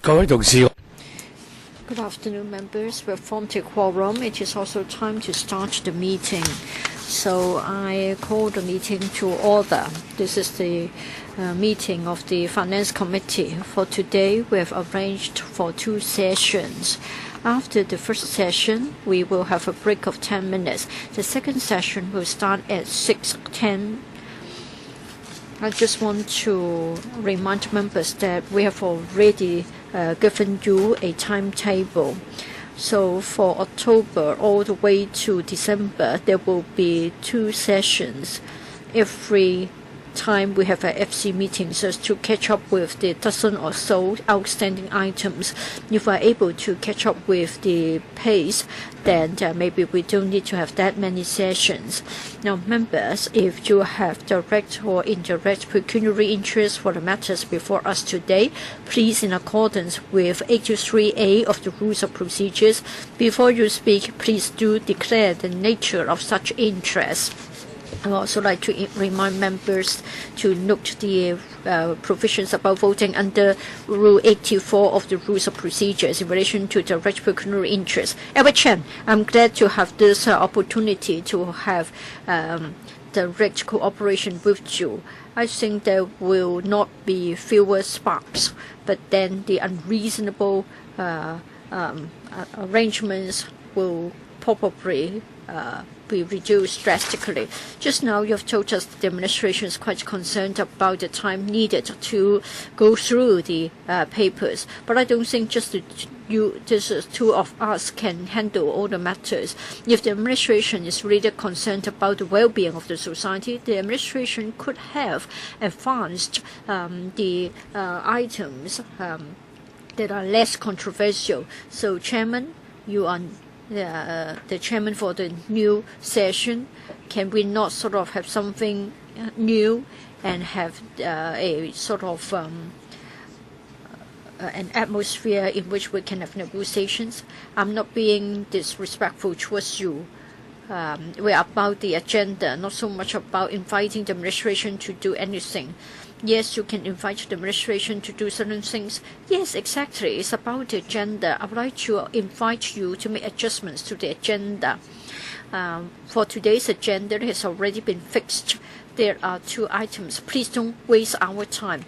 Good afternoon, members. We've formed a quorum. It is also time to start the meeting. So I call the meeting to order. This is the meeting of the Finance Committee. For today, we have arranged for 2 sessions. After the first session, we will have a break of 10 minutes. The second session will start at 6:10. I just want to remind members that we have already given you a timetable. So for October all the way to December, there will be 2 sessions every time we have an FC meeting, so as to catch up with the dozen or so outstanding items. If we're able to catch up with the pace, then maybe we don't need to have that many sessions. Now, members, if you have direct or indirect pecuniary interest for the matters before us today, please, in accordance with 83A of the Rules of Procedures, before you speak, please do declare the nature of such interest. I would also like to remind members to note the provisions about voting under Rule 84 of the Rules of Procedures in relation to direct pecuniary interest. Albert Chen, I'm glad to have this opportunity to have direct cooperation with you. I think there will not be fewer sparks, but then the unreasonable arrangements will probably be reduced drastically. Just now, you have told us the administration is quite concerned about the time needed to go through the papers, but I don't think just just 2 of us can handle all the matters. If the administration is really concerned about the well-being of the society, the administration could have advanced the items that are less controversial. So, Chairman, you are the chairman for the new session. Can we not sort of have something new and have a sort of an atmosphere in which we can have negotiations? I'm not being disrespectful towards you. We are about the agenda, not so much about inviting the administration to do anything. Yes, you can invite the administration to do certain things. Yes, exactly. It's about the agenda. I would like to invite you to make adjustments to the agenda. For today's agenda, it has already been fixed. There are 2 items. Please don't waste our time.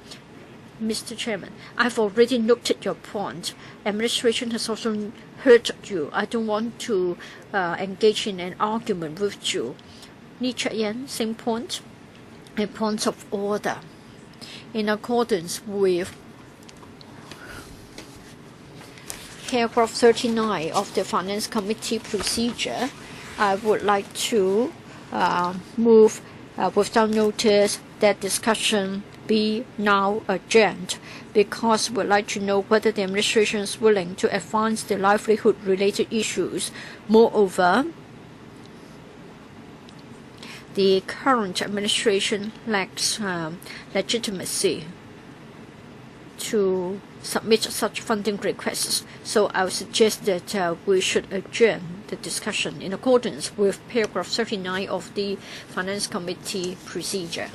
Mr. Chairman, I've already noted your point. Administration has also heard you. I don't want to engage in an argument with you. Li Chek-yen, same point. A point of order. In accordance with paragraph 39 of the Finance Committee procedure, I would like to move without notice that discussion be now adjourned, because we'd like to know whether the administration is willing to advance the livelihood-related issues. Moreover, the current administration lacks legitimacy to submit such funding requests. So I would suggest that we should adjourn the discussion in accordance with paragraph 39 of the Finance Committee procedure.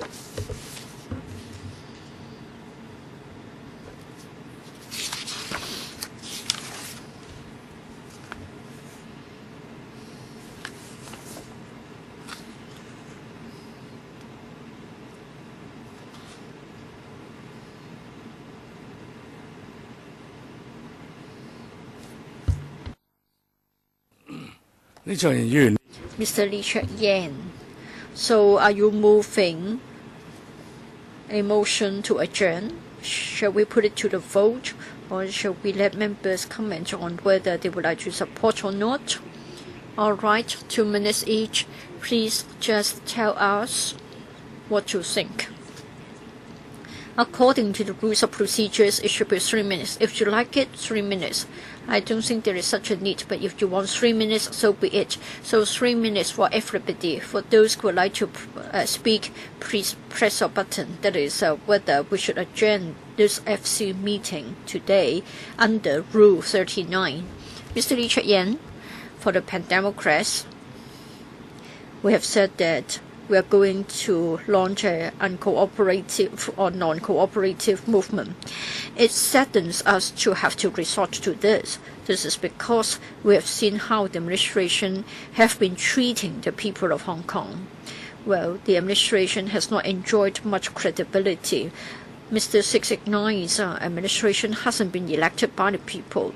Mr. Li Chek-yen, so are you moving a motion to adjourn? Shall we put it to the vote, or shall we let members comment on whether they would like to support or not? All right, 2 minutes each. Please just tell us what you think. According to the Rules of Procedures, it should be 3 minutes. If you like it, 3 minutes. I don't think there is such a need, but if you want 3 minutes, so be it. So 3 minutes for everybody. For those who would like to speak, please press your button. That is whether we should adjourn this FC meeting today under Rule 39. Mr. Li Chek-yen, for the Pan Democrats, we have said that we are going to launch an uncooperative or non-cooperative movement. It saddens us to have to resort to this. This is because we have seen how the administration have been treating the people of Hong Kong. Well, the administration has not enjoyed much credibility. Mr. 669's administration hasn't been elected by the people.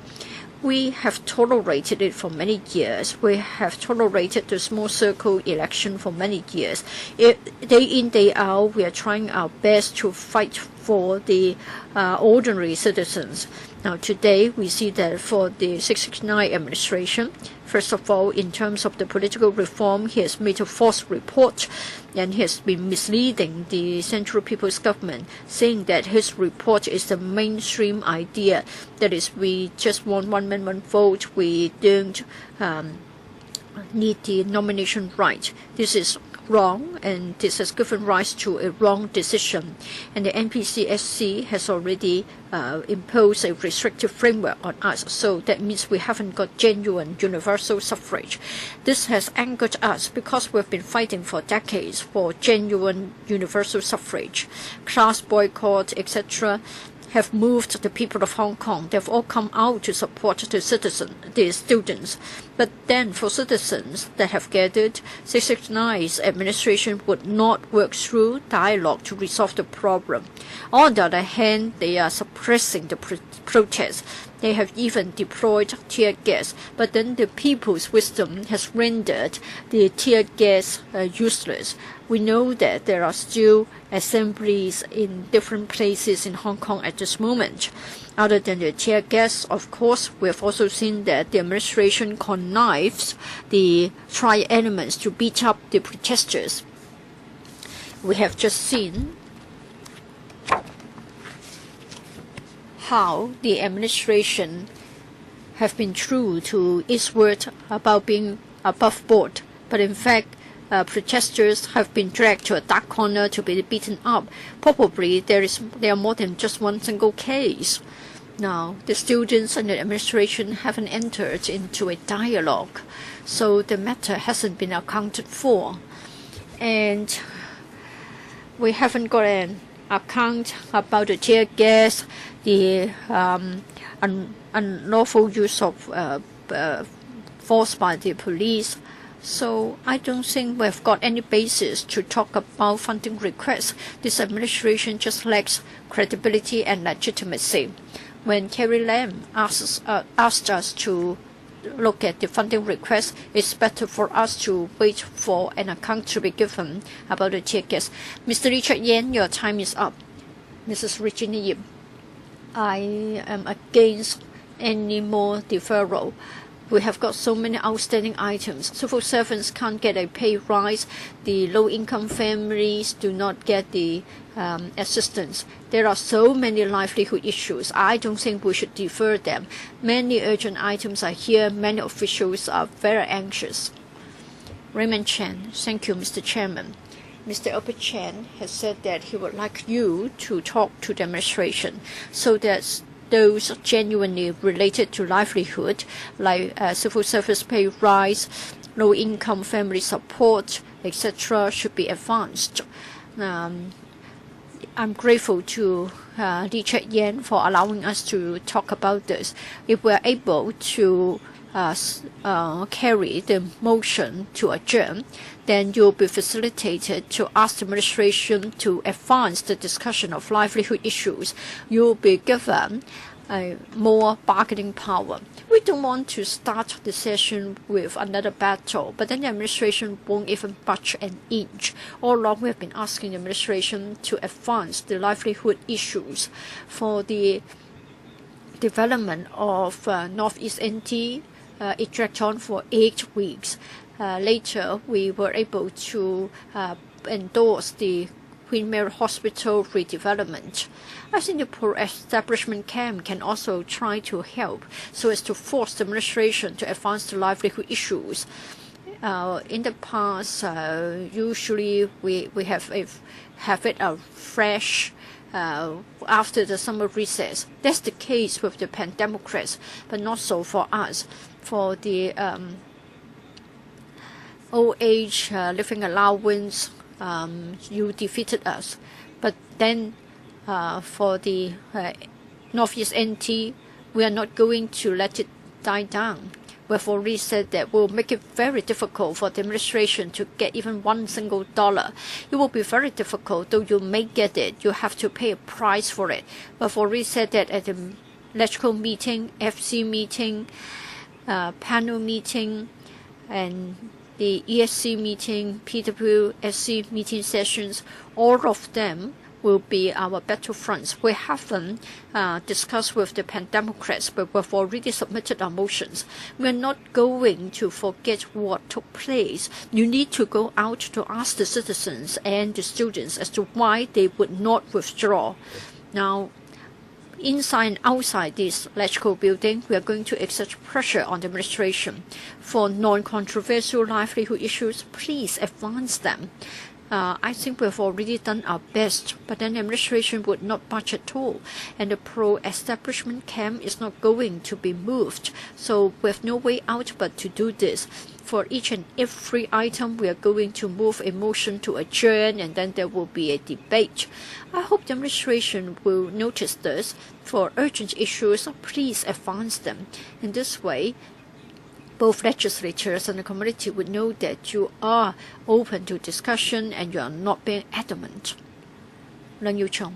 We have tolerated it for many years. We have tolerated the small circle election for many years. Day in, day out, we are trying our best to fight for the ordinary citizens. Now, today, we see that for the 669 administration, first of all, in terms of the political reform, he has made a false report, and he has been misleading the Central People's Government, saying that his report is the mainstream idea. That is, we just want one man, one vote. We don't need the nomination right. This is wrong, and this has given rise to a wrong decision. And the NPCSC has already imposed a restrictive framework on us, so that means we haven't got genuine universal suffrage. This has angered us because we've been fighting for decades for genuine universal suffrage. Class boycott, etc., have moved the people of Hong Kong. They've all come out to support the students. But then for citizens that have gathered, 669's administration would not work through dialogue to resolve the problem. On the other hand, they are suppressing the protests. They have even deployed tear gas, but then the people's wisdom has rendered the tear gas useless. We know that there are still assemblies in different places in Hong Kong at this moment. Other than the tear gas, of course, we have also seen that the administration connives the tri-elements to beat up the protesters. We have just seen how the administration have been true to its word about being above board, but in fact, protesters have been dragged to a dark corner to be beaten up. Probably there are more than just one single case. Now, the students and the administration haven't entered into a dialogue, so the matter hasn't been accounted for. And we haven't got an account about the tear gas, the unlawful use of force by the police. So I don't think we've got any basis to talk about funding requests. This administration just lacks credibility and legitimacy. When Carrie Lam asked us to look at the funding request, it's better for us to wait for an account to be given about the tear gas. Mr. Richard Yan, your time is up. Mrs. Regina Yip, I am against any more deferral. We have got so many outstanding items. Civil servants can't get a pay rise. The low-income families do not get the assistance. There are so many livelihood issues. I don't think we should defer them. Many urgent items are here. Many officials are very anxious. Raymond Chen, thank you, Mr. Chairman. Mr. Albert Chen has said that he would like you to talk to the administration so that those genuinely related to livelihood, like civil service pay rise, low-income family support, etc., should be advanced. I'm grateful to Richard Yan for allowing us to talk about this. If we're able to carry the motion to adjourn, then you'll be facilitated to ask the administration to advance the discussion of livelihood issues. You'll be given more bargaining power. We don't want to start the session with another battle, but then the administration won't even budge an inch. All along, we have been asking the administration to advance the livelihood issues for the development of Northeast NT. It dragged on for 8 weeks. Later, we were able to endorse the Queen Mary Hospital redevelopment. I think the pro-establishment camp can also try to help so as to force the administration to advance the livelihood issues. In the past, usually we have it fresh after the summer recess. That's the case with the Pan-Democrats, but not so for us. For the old age living allowance you defeated us. But then for the Northeast NT, we are not going to let it die down. We've already said that we'll make it very difficult for the administration to get even $1 single. It will be very difficult, though you may get it. You have to pay a price for it. We've already said that at the electrical meeting, FC meeting, panel meeting, and the ESC meeting, PWSC meeting sessions, all of them will be our battlefronts. We haven't discussed with the Democrats, but we've already submitted our motions. We're not going to forget what took place. You need to go out to ask the citizens and the students as to why they would not withdraw. Now, inside and outside this electrical building, we are going to exert pressure on the administration. For non-controversial livelihood issues, please advance them. I think we've already done our best, but then the administration would not budge at all, and the pro-establishment camp is not going to be moved. So we have no way out but to do this. For each and every item, we are going to move a motion to adjourn, and then there will be a debate. I hope the administration will notice this. For urgent issues, please advance them. In this way, both legislators and the community would know that you are open to discussion and you are not being adamant. Leung Yiu-chung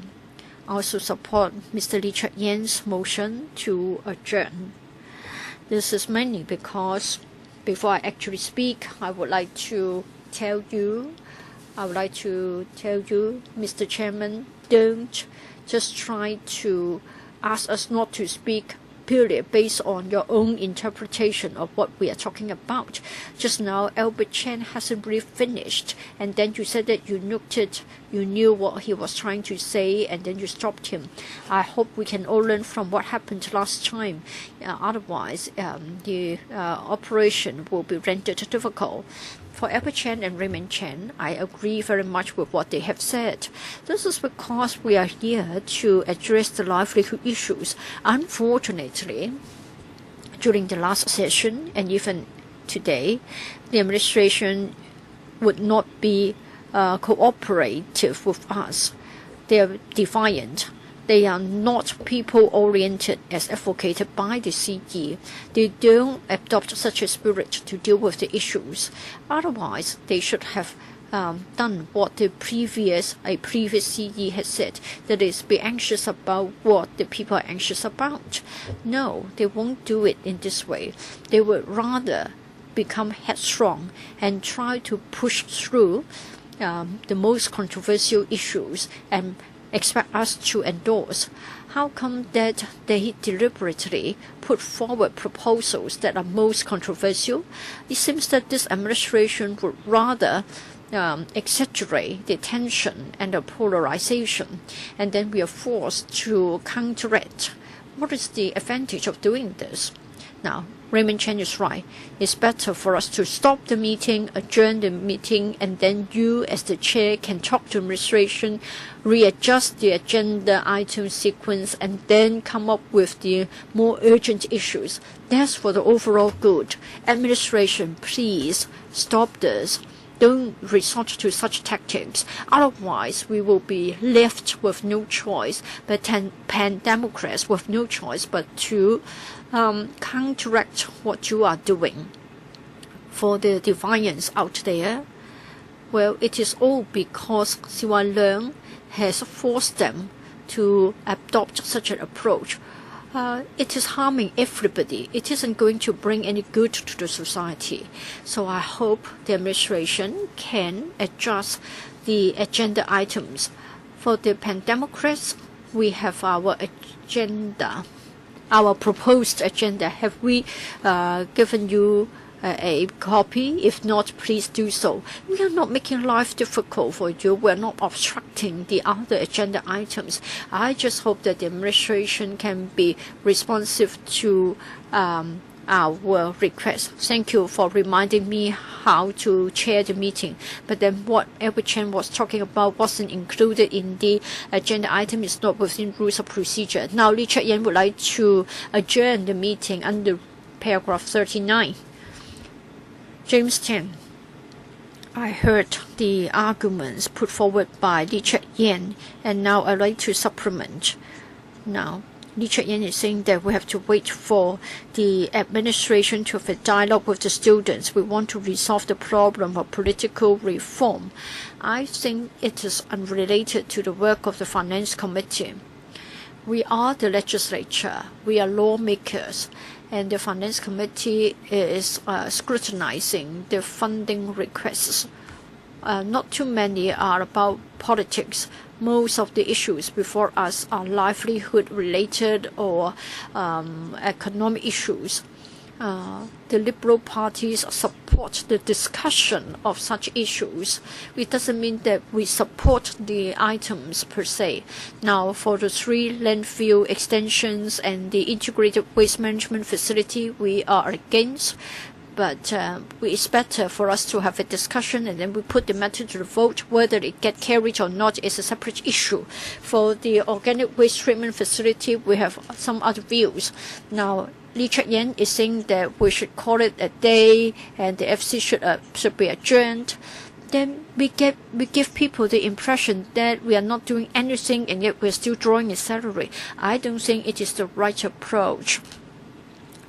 also support Mr. Lee Cheuk-yen's motion to adjourn. This is mainly because before I actually speak, I would like to tell you, Mr. Chairman, don't just try to ask us not to speak purely based on your own interpretation of what we are talking about. Just now, Albert Chen hasn't really finished, and then you said that you noted, you knew what he was trying to say, and then you stopped him. I hope we can all learn from what happened last time. Otherwise, the operation will be rendered difficult. For Albert Chen and Raymond Chen, I agree very much with what they have said. This is because we are here to address the livelihood issues. Unfortunately, during the last session and even today, the administration would not be cooperative with us. They are defiant. They are not people-oriented as advocated by the CE. They don't adopt such a spirit to deal with the issues. Otherwise, they should have done what the previous CE had said, that is, be anxious about what the people are anxious about. No, they won't do it in this way. They would rather become headstrong and try to push through the most controversial issues and expect us to endorse. How come that they deliberately put forward proposals that are most controversial? It seems that this administration would rather exaggerate the tension and the polarization, and then we are forced to counteract. What is the advantage of doing this? Now, Raymond Chen is right. It's better for us to stop the meeting, adjourn the meeting, and then you as the chair can talk to administration, readjust the agenda item sequence, and then come up with the more urgent issues. That's for the overall good. Administration, please stop this. Don't resort to such tactics. Otherwise, we will be left with no choice, but pan-democrats with no choice but to counteract what you are doing. For the defiance out there, well, it is all because Siwan Leung has forced them to adopt such an approach. It is harming everybody. It isn't going to bring any good to the society. So I hope the administration can adjust the agenda items. For the pan-democrats, we have our agenda, our proposed agenda. Have we given you a copy? If not, please do so. We are not making life difficult for you. We are not obstructing the other agenda items. I just hope that the administration can be responsive to our request. Thank you for reminding me how to chair the meeting. But then what Albert Chen was talking about wasn't included in the agenda item. It's not within rules of procedure. Now, Lee Cheuk-yen would like to adjourn the meeting under paragraph 39. James Chen, I heard the arguments put forward by Li Chek-yen, and now I'd like to supplement. Now, Li Chek-yen is saying that we have to wait for the administration to have a dialogue with the students. We want to resolve the problem of political reform. I think it is unrelated to the work of the Finance Committee. We are the legislature. We are lawmakers. And the Finance Committee is scrutinizing the funding requests. Not too many are about politics. Most of the issues before us are livelihood-related or economic issues. The Liberal parties support the discussion of such issues. It doesn't mean that we support the items per se. Now, for the 3 landfill extensions and the integrated waste management facility, we are against. But it's better for us to have a discussion and then we put the matter to the vote. Whether it get carried or not is a separate issue. For the organic waste treatment facility, we have some other views. Now, Li Chek-yen is saying that we should call it a day and the FC should be adjourned. Then we give people the impression that we are not doing anything and yet we're still drawing a salary. I don't think it is the right approach.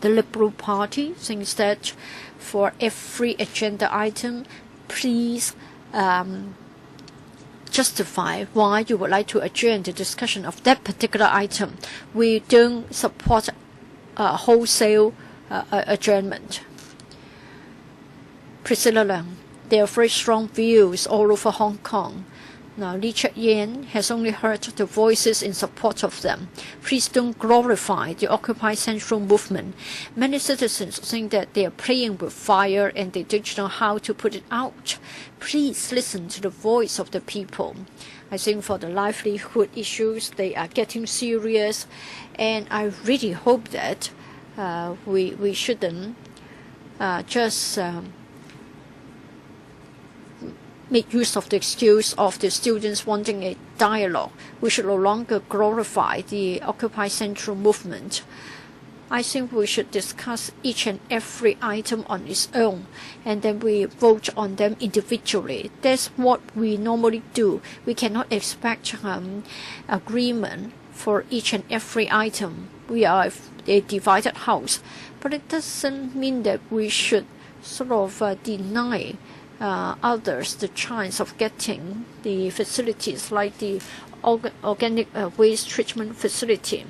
The Liberal Party thinks that for every agenda item, please justify why you would like to adjourn the discussion of that particular item. We don't support wholesale adjournment. Priscilla Leung, there are very strong views all over Hong Kong. Now, Li Chek-yen has only heard the voices in support of them. Please don't glorify the Occupy Central movement. Many citizens think that they are playing with fire and they don't know how to put it out. Please listen to the voice of the people. I think for the livelihood issues, they are getting serious, and I really hope that we shouldn't just make use of the excuse of the students wanting a dialogue. We should no longer glorify the Occupy Central movement. I think we should discuss each and every item on its own, and then we vote on them individually. That's what we normally do. We cannot expect agreement for each and every item. We are a divided house, but it doesn't mean that we should sort of deny others the chance of getting the facilities like the organic waste treatment facility.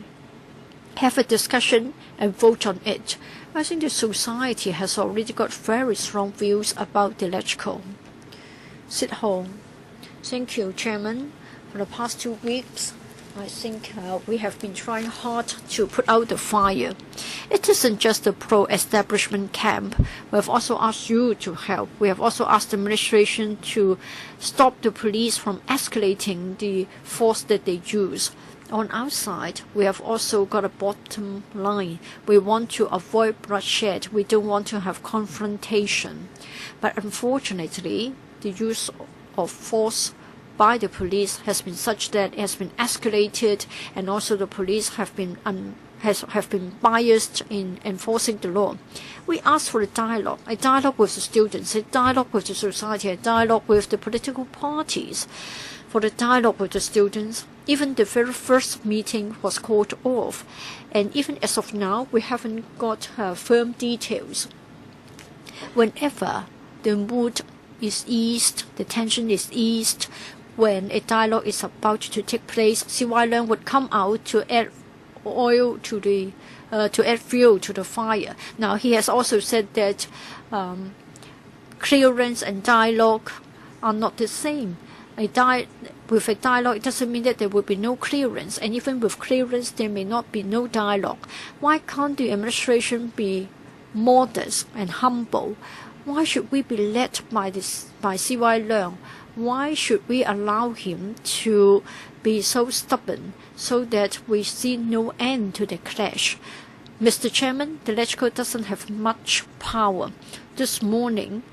Have a discussion and vote on it. I think the society has already got very strong views about the electrical. Sit home. Thank you, Chairman. For the past 2 weeks, I think we have been trying hard to put out the fire. It isn't just the pro-establishment camp. We have also asked you to help. We have also asked the administration to stop the police from escalating the force that they use. On our side, we have also got a bottom line. We want to avoid bloodshed. We don't want to have confrontation. But unfortunately, the use of force by the police has been such that it has been escalated, and also the police have been biased in enforcing the law. We ask for a dialogue with the students, a dialogue with the society, a dialogue with the political parties. For the dialogue with the students, even the very first meeting was called off, and even as of now, we haven't got firm details. Whenever the mood is eased, the tension is eased, when a dialogue is about to take place, CY Leung would come out to add oil to add fuel to the fire. Now, he has also said that clearance and dialogue are not the same. With a dialogue, it doesn't mean that there will be no clearance, and even with clearance, there may not be no dialogue. Why can't the administration be modest and humble? Why should we be led by CY Leung? Why should we allow him to be so stubborn so that we see no end to the clash? Mr. Chairman, the Legislature doesn't have much power. This morning,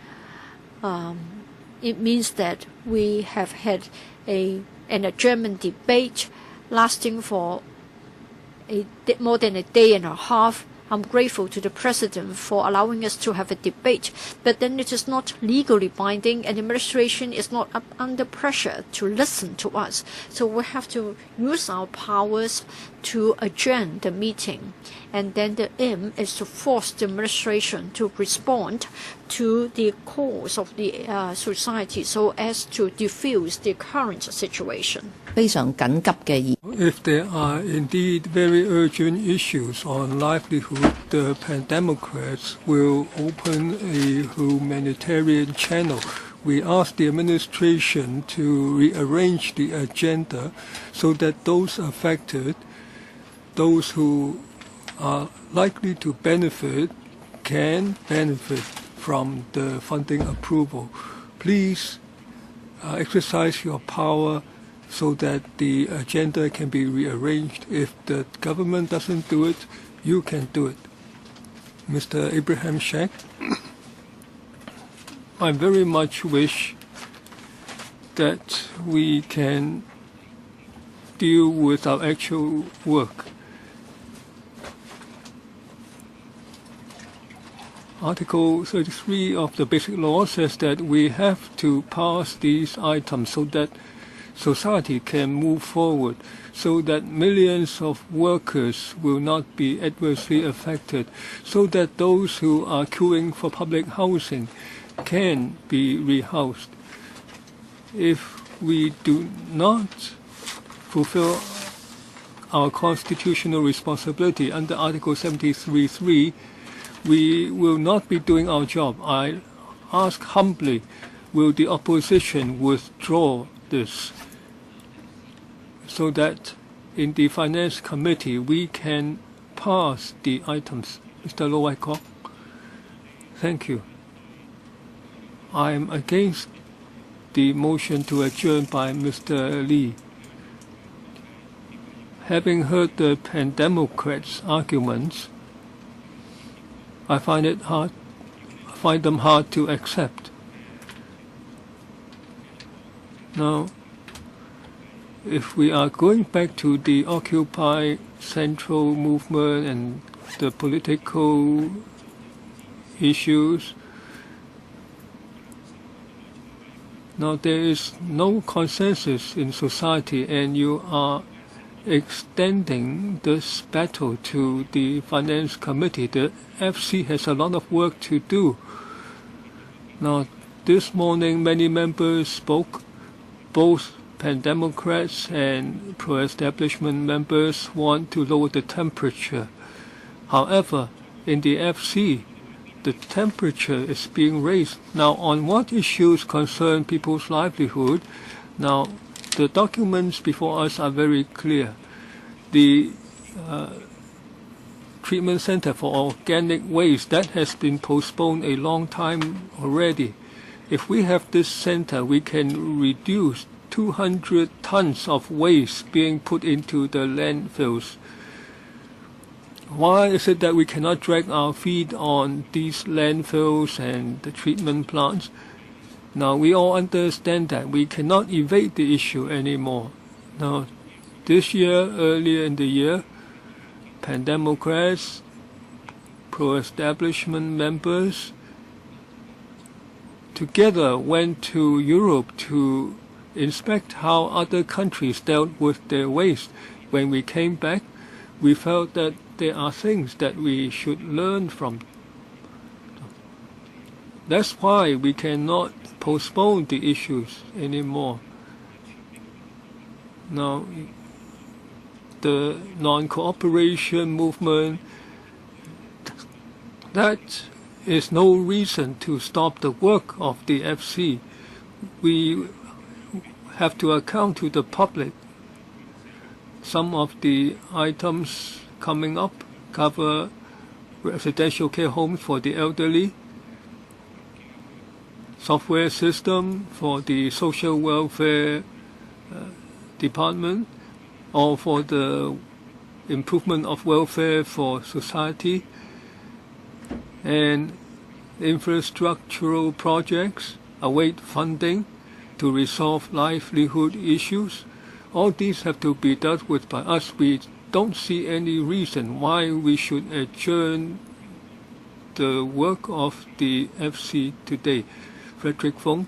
it means that we have had an adjournment debate lasting for more than a day and a half. I'm grateful to the President for allowing us to have a debate, but then it is not legally binding and the administration is not under pressure to listen to us. So we have to use our powers to adjourn the meeting. And then the aim is to force the administration to respond to the cause of the society so as to diffuse the current situation. If there are indeed very urgent issues on livelihood, the Pan-Democrats will open a humanitarian channel. We ask the administration to rearrange the agenda so that those affected, those who are likely to benefit, can benefit from the funding approval. Please exercise your power so that the agenda can be rearranged. If the government doesn't do it, you can do it. Mr. Abraham Sheck, I very much wish that we can deal with our actual work. Article 33 of the Basic Law says that we have to pass these items so that society can move forward, so that millions of workers will not be adversely affected, so that those who are queuing for public housing can be rehoused. If we do not fulfill our constitutional responsibility under Article 73(3), we will not be doing our job. I ask humbly, will the opposition withdraw this so that in the Finance Committee we can pass the items? Mr. Low Wai-Kok. Thank you. I am against the motion to adjourn by Mr. Lee. Having heard the Pan-Democrats' arguments, I find them hard to accept. Now, if we are going back to the Occupy Central movement and the political issues, now there is no consensus in society, and you are extending this battle to the Finance Committee. The FC has a lot of work to do. Now, this morning many members spoke. Both Pan-Democrats and pro-establishment members want to lower the temperature. However, in the FC, the temperature is being raised. Now, on what issues concern people's livelihood? Now, the documents before us are very clear. The treatment center for organic waste, that has been postponed a long time already. If we have this center, we can reduce 200 tons of waste being put into the landfills. Why is it that we cannot drag our feet on these landfills and the treatment plants? Now, we all understand that we cannot evade the issue anymore. Now, this year, earlier in the year, Pan-Democrats, pro-establishment members, together went to Europe to inspect how other countries dealt with their waste. When we came back, we felt that there are things that we should learn from. That's why we cannot postpone the issues anymore. Now, the non-cooperation movement, that is no reason to stop the work of the FC. We have to account to the public. Some of the items coming up cover residential care homes for the elderly, software system for the social welfare department, or for the improvement of welfare for society, and infrastructural projects await funding to resolve livelihood issues. All these have to be dealt with by us. We don't see any reason why we should adjourn the work of the FC today. Frederick Fong.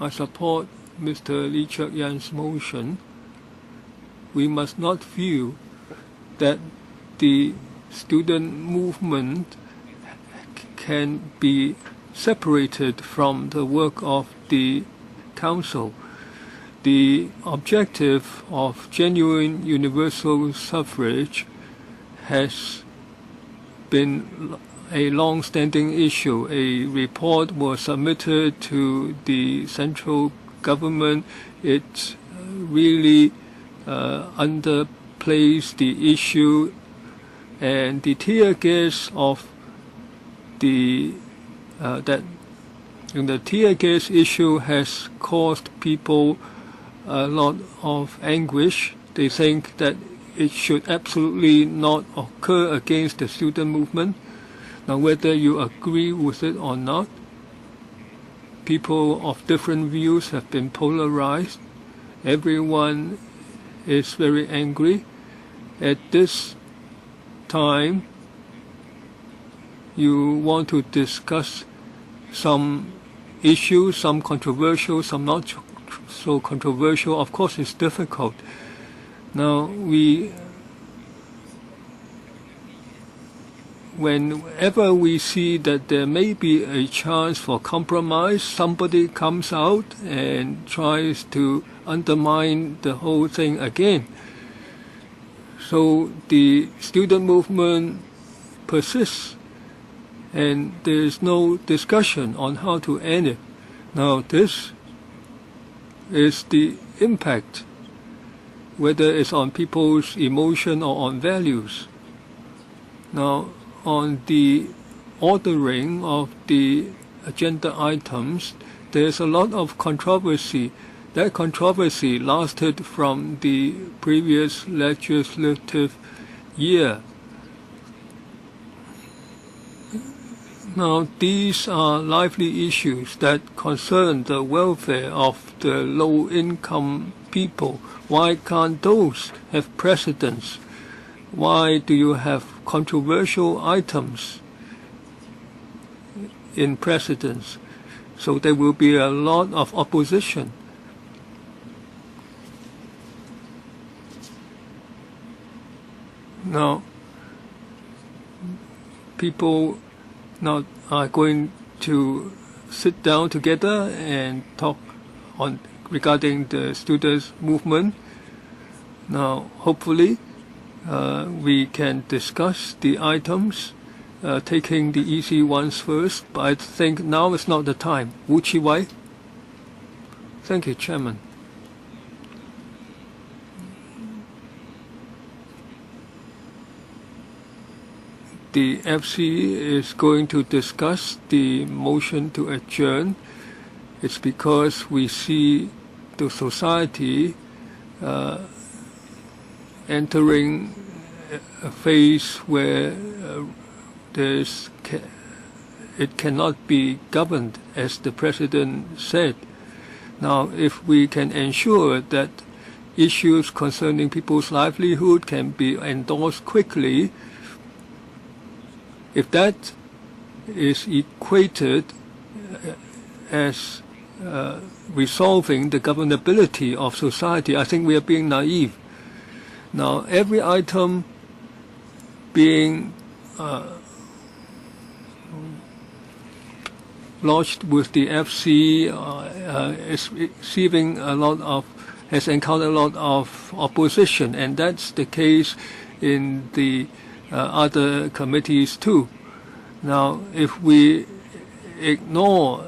I support Mr. Lee Cheuk-yan's motion. We must not view that the student movement can be separated from the work of the Council. The objective of genuine universal suffrage has been a long-standing issue. A report was submitted to the central government. It really underplays the issue, and the tear gas of the tear gas issue has caused people a lot of anguish. They think that it should absolutely not occur against the student movement. Now, whether you agree with it or not, people of different views have been polarized. Everyone is very angry. At this time, you want to discuss some issues, some controversial, some not so controversial. Of course, it's difficult. Now, whenever we see that there may be a chance for compromise, somebody comes out and tries to undermine the whole thing again. So the student movement persists, and there is no discussion on how to end it. Now, this is the impact, whether it's on people's emotion or on values. Now, on the ordering of the agenda items, there's a lot of controversy. That controversy lasted from the previous legislative year. Now, these are lively issues that concern the welfare of the low-income people. Why can't those have precedence? Why do you have controversial items in precedence? So there will be a lot of opposition. Now, people now are going to sit down together and talk on regarding the students' movement. Now, hopefully, we can discuss the items, taking the easy ones first, but I think now is not the time. Wu Chi-wai. Thank you, Chairman. The FC is going to discuss the motion to adjourn. It's because we see the society entering a phase where it cannot be governed, as the President said. Now, if we can ensure that issues concerning people's livelihood can be endorsed quickly, if that is equated as resolving the governability of society, I think we are being naive. Now, every item being lodged with the FC is receiving has encountered a lot of opposition, and that's the case in the other committees too. Now, if we ignore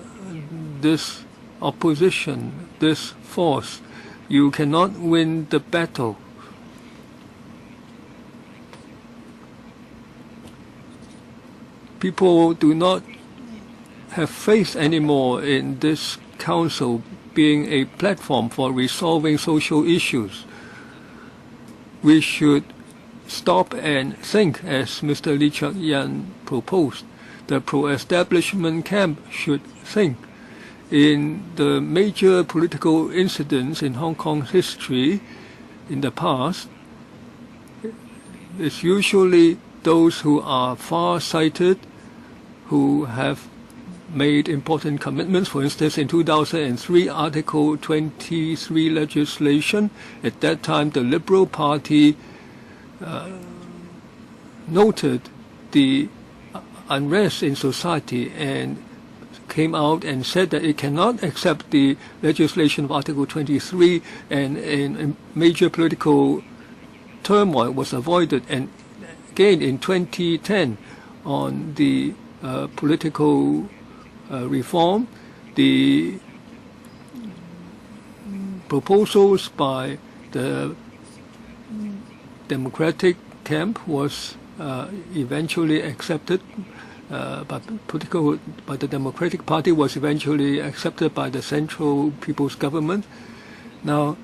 this opposition, this force, you cannot win the battle. People do not have faith anymore in this council being a platform for resolving social issues. We should stop and think, as Mr. Lee Cheuk-yan proposed. The pro-establishment camp should think. In the major political incidents in Hong Kong's history, in the past, it's usually those who are far-sighted, who have made important commitments. For instance, in 2003, Article 23 legislation, at that time the Liberal Party noted the unrest in society and came out and said that it cannot accept the legislation of Article 23, and major political turmoil was avoided. And again in 2010, on the political reform, the proposals by the Democratic camp was eventually accepted by the Democratic Party, was eventually accepted by the Central People's Government. Now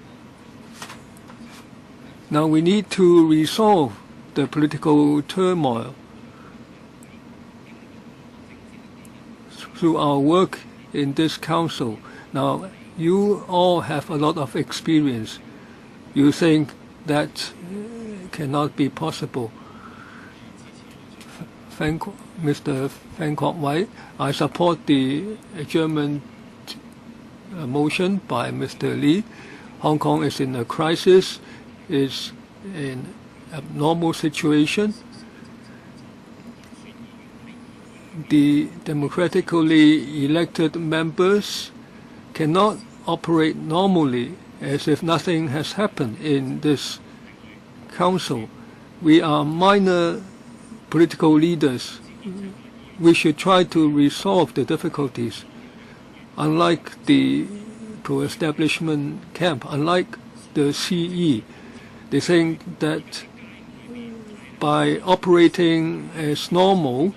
we need to resolve the political turmoil through our work in this council. Now, you all have a lot of experience. You think that cannot be possible. Mr. Fan Kwok Wai, I support the adjournment motion by Mr. Lee. Hong Kong is in a crisis, is in a abnormal situation. The democratically elected members cannot operate normally as if nothing has happened in this council. We are minor political leaders. We should try to resolve the difficulties. Unlike the pro-establishment camp, unlike the CE, they think that by operating as normal,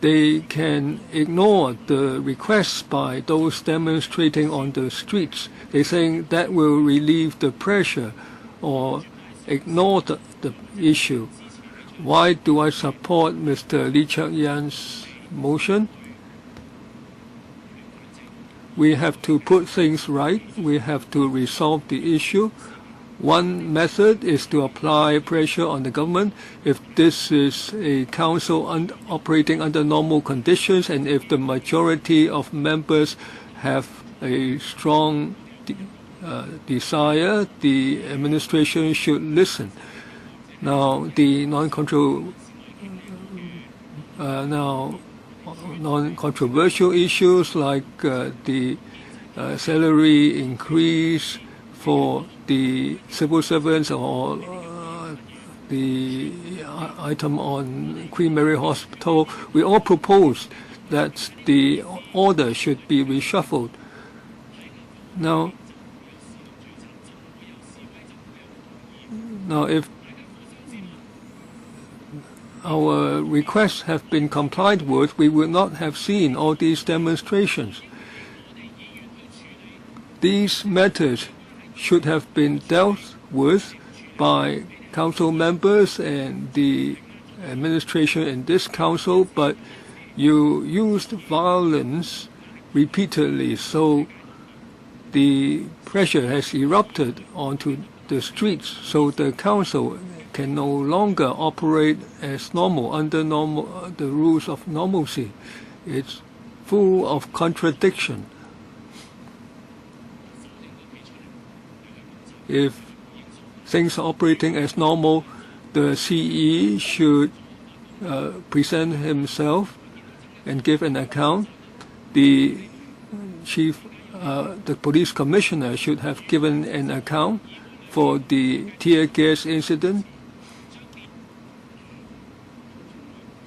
they can ignore the requests by those demonstrating on the streets. They think that will relieve the pressure or ignore the issue. Why do I support Mr. Lee Cheuk-yan's motion? We have to put things right. We have to resolve the issue. One method is to apply pressure on the government. If this is a council operating under normal conditions, and if the majority of members have a strong desire, the administration should listen. Now, the non-controversial issues like the salary increase for the civil servants, or the item on Queen Mary Hospital, we all propose that the order should be reshuffled. Now if our requests have been complied with, we would not have seen all these demonstrations. These matters should have been dealt with by council members and the administration in this council, but you used violence repeatedly, so the pressure has erupted onto the streets, so the council can no longer operate as normal under the rules of normalcy. It's full of contradiction. If things are operating as normal, the CE should present himself and give an account. The police commissioner should have given an account for the tear gas incident.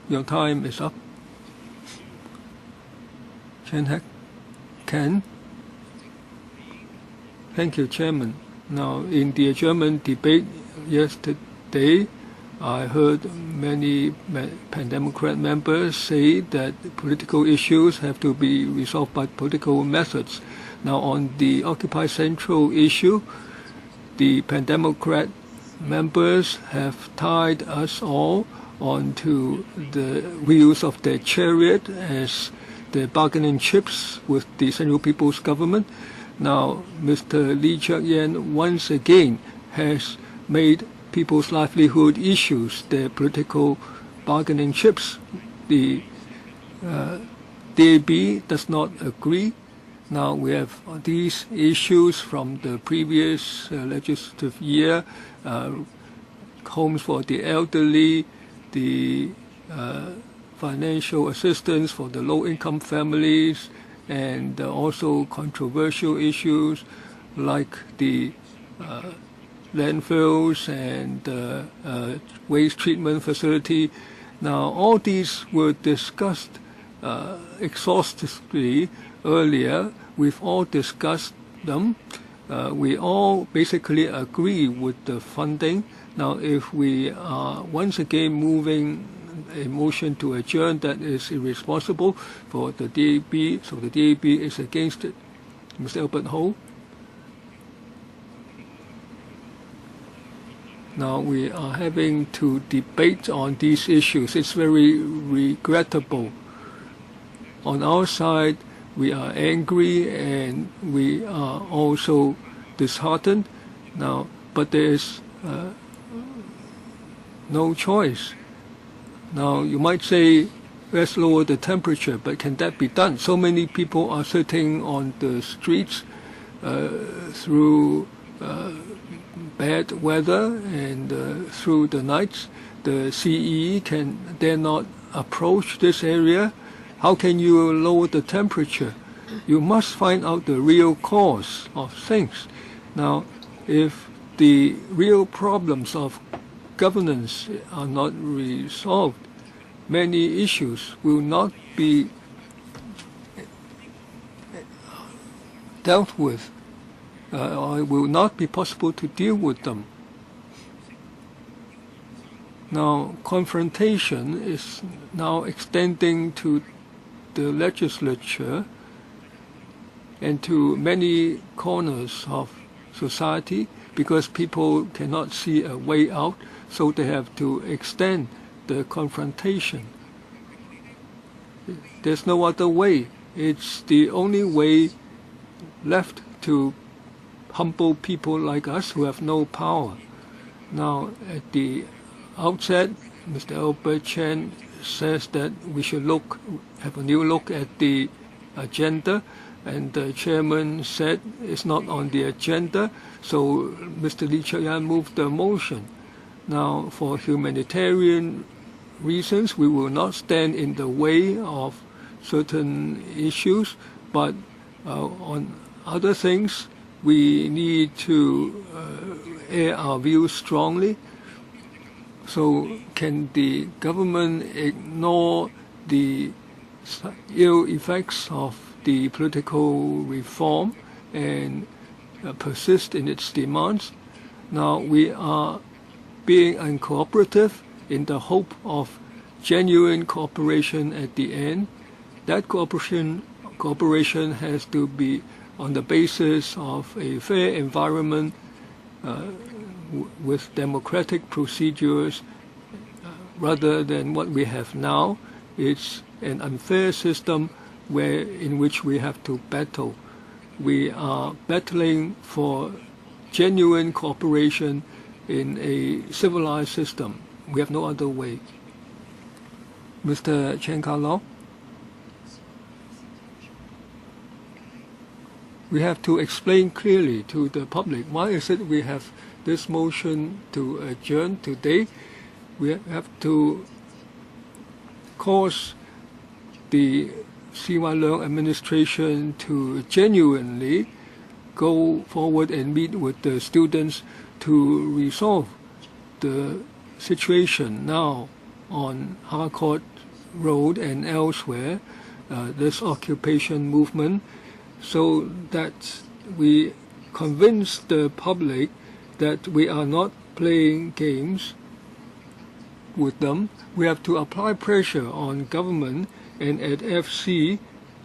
Your time is up. Ken? Thank you, Chairman. Now, in the adjournment debate yesterday, I heard many Pan-Democrat members say that political issues have to be resolved by political methods. Now, on the Occupy Central issue, the Pan-Democrat members have tied us all onto the wheels of their chariot as the bargaining chips with the Central People's Government. Now, Mr. Lee Cheuk-yen once again has made people's livelihood issues their political bargaining chips. The DAB does not agree. Now we have these issues from the previous legislative year, homes for the elderly, the financial assistance for the low-income families, and also controversial issues like the landfills and waste treatment facility. Now, all these were discussed exhaustively earlier. We've all discussed them. We all basically agree with the funding. Now, if we are once again moving a motion to adjourn, that is irresponsible for the DAB, so the DAB is against it. Mr. Albert Ho. Now we are having to debate on these issues. It's very regrettable. On our side, we are angry and we are also disheartened now, but there is no choice. Now, you might say, let's lower the temperature, but can that be done? So many people are sitting on the streets through bad weather and through the nights. The CE dare not approach this area. How can you lower the temperature? You must find out the real cause of things. Now, if the real problems of governance are not resolved, many issues will not be dealt with, or it will not be possible to deal with them. Now, confrontation is now extending to the legislature and to many corners of society because people cannot see a way out, so they have to extend the confrontation. There's no other way. It's the only way left to humble people like us who have no power. Now, at the outset, Mr. Albert Chen says that we should have a new look at the agenda, and the chairman said it's not on the agenda, so Mr. Lee Cheuk-yen moved the motion. Now, for humanitarian reasons, we will not stand in the way of certain issues, but on other things, we need to air our views strongly. So can the government ignore the ill effects of the political reform and persist in its demands? Now we are being uncooperative in the hope of genuine cooperation at the end. That cooperation has to be on the basis of a fair environment with democratic procedures rather than what we have now. It's an unfair system in which we have to battle. We are battling for genuine cooperation in a civilized system. We have no other way. Mr. Chen Ka-law? We have to explain clearly to the public why is it we have this motion to adjourn today. We have to cause the C.Y. Leung administration to genuinely go forward and meet with the students to resolve the situation now on Harcourt Road and elsewhere, this occupation movement, so that we convince the public that we are not playing games with them. We have to apply pressure on government, and at FC,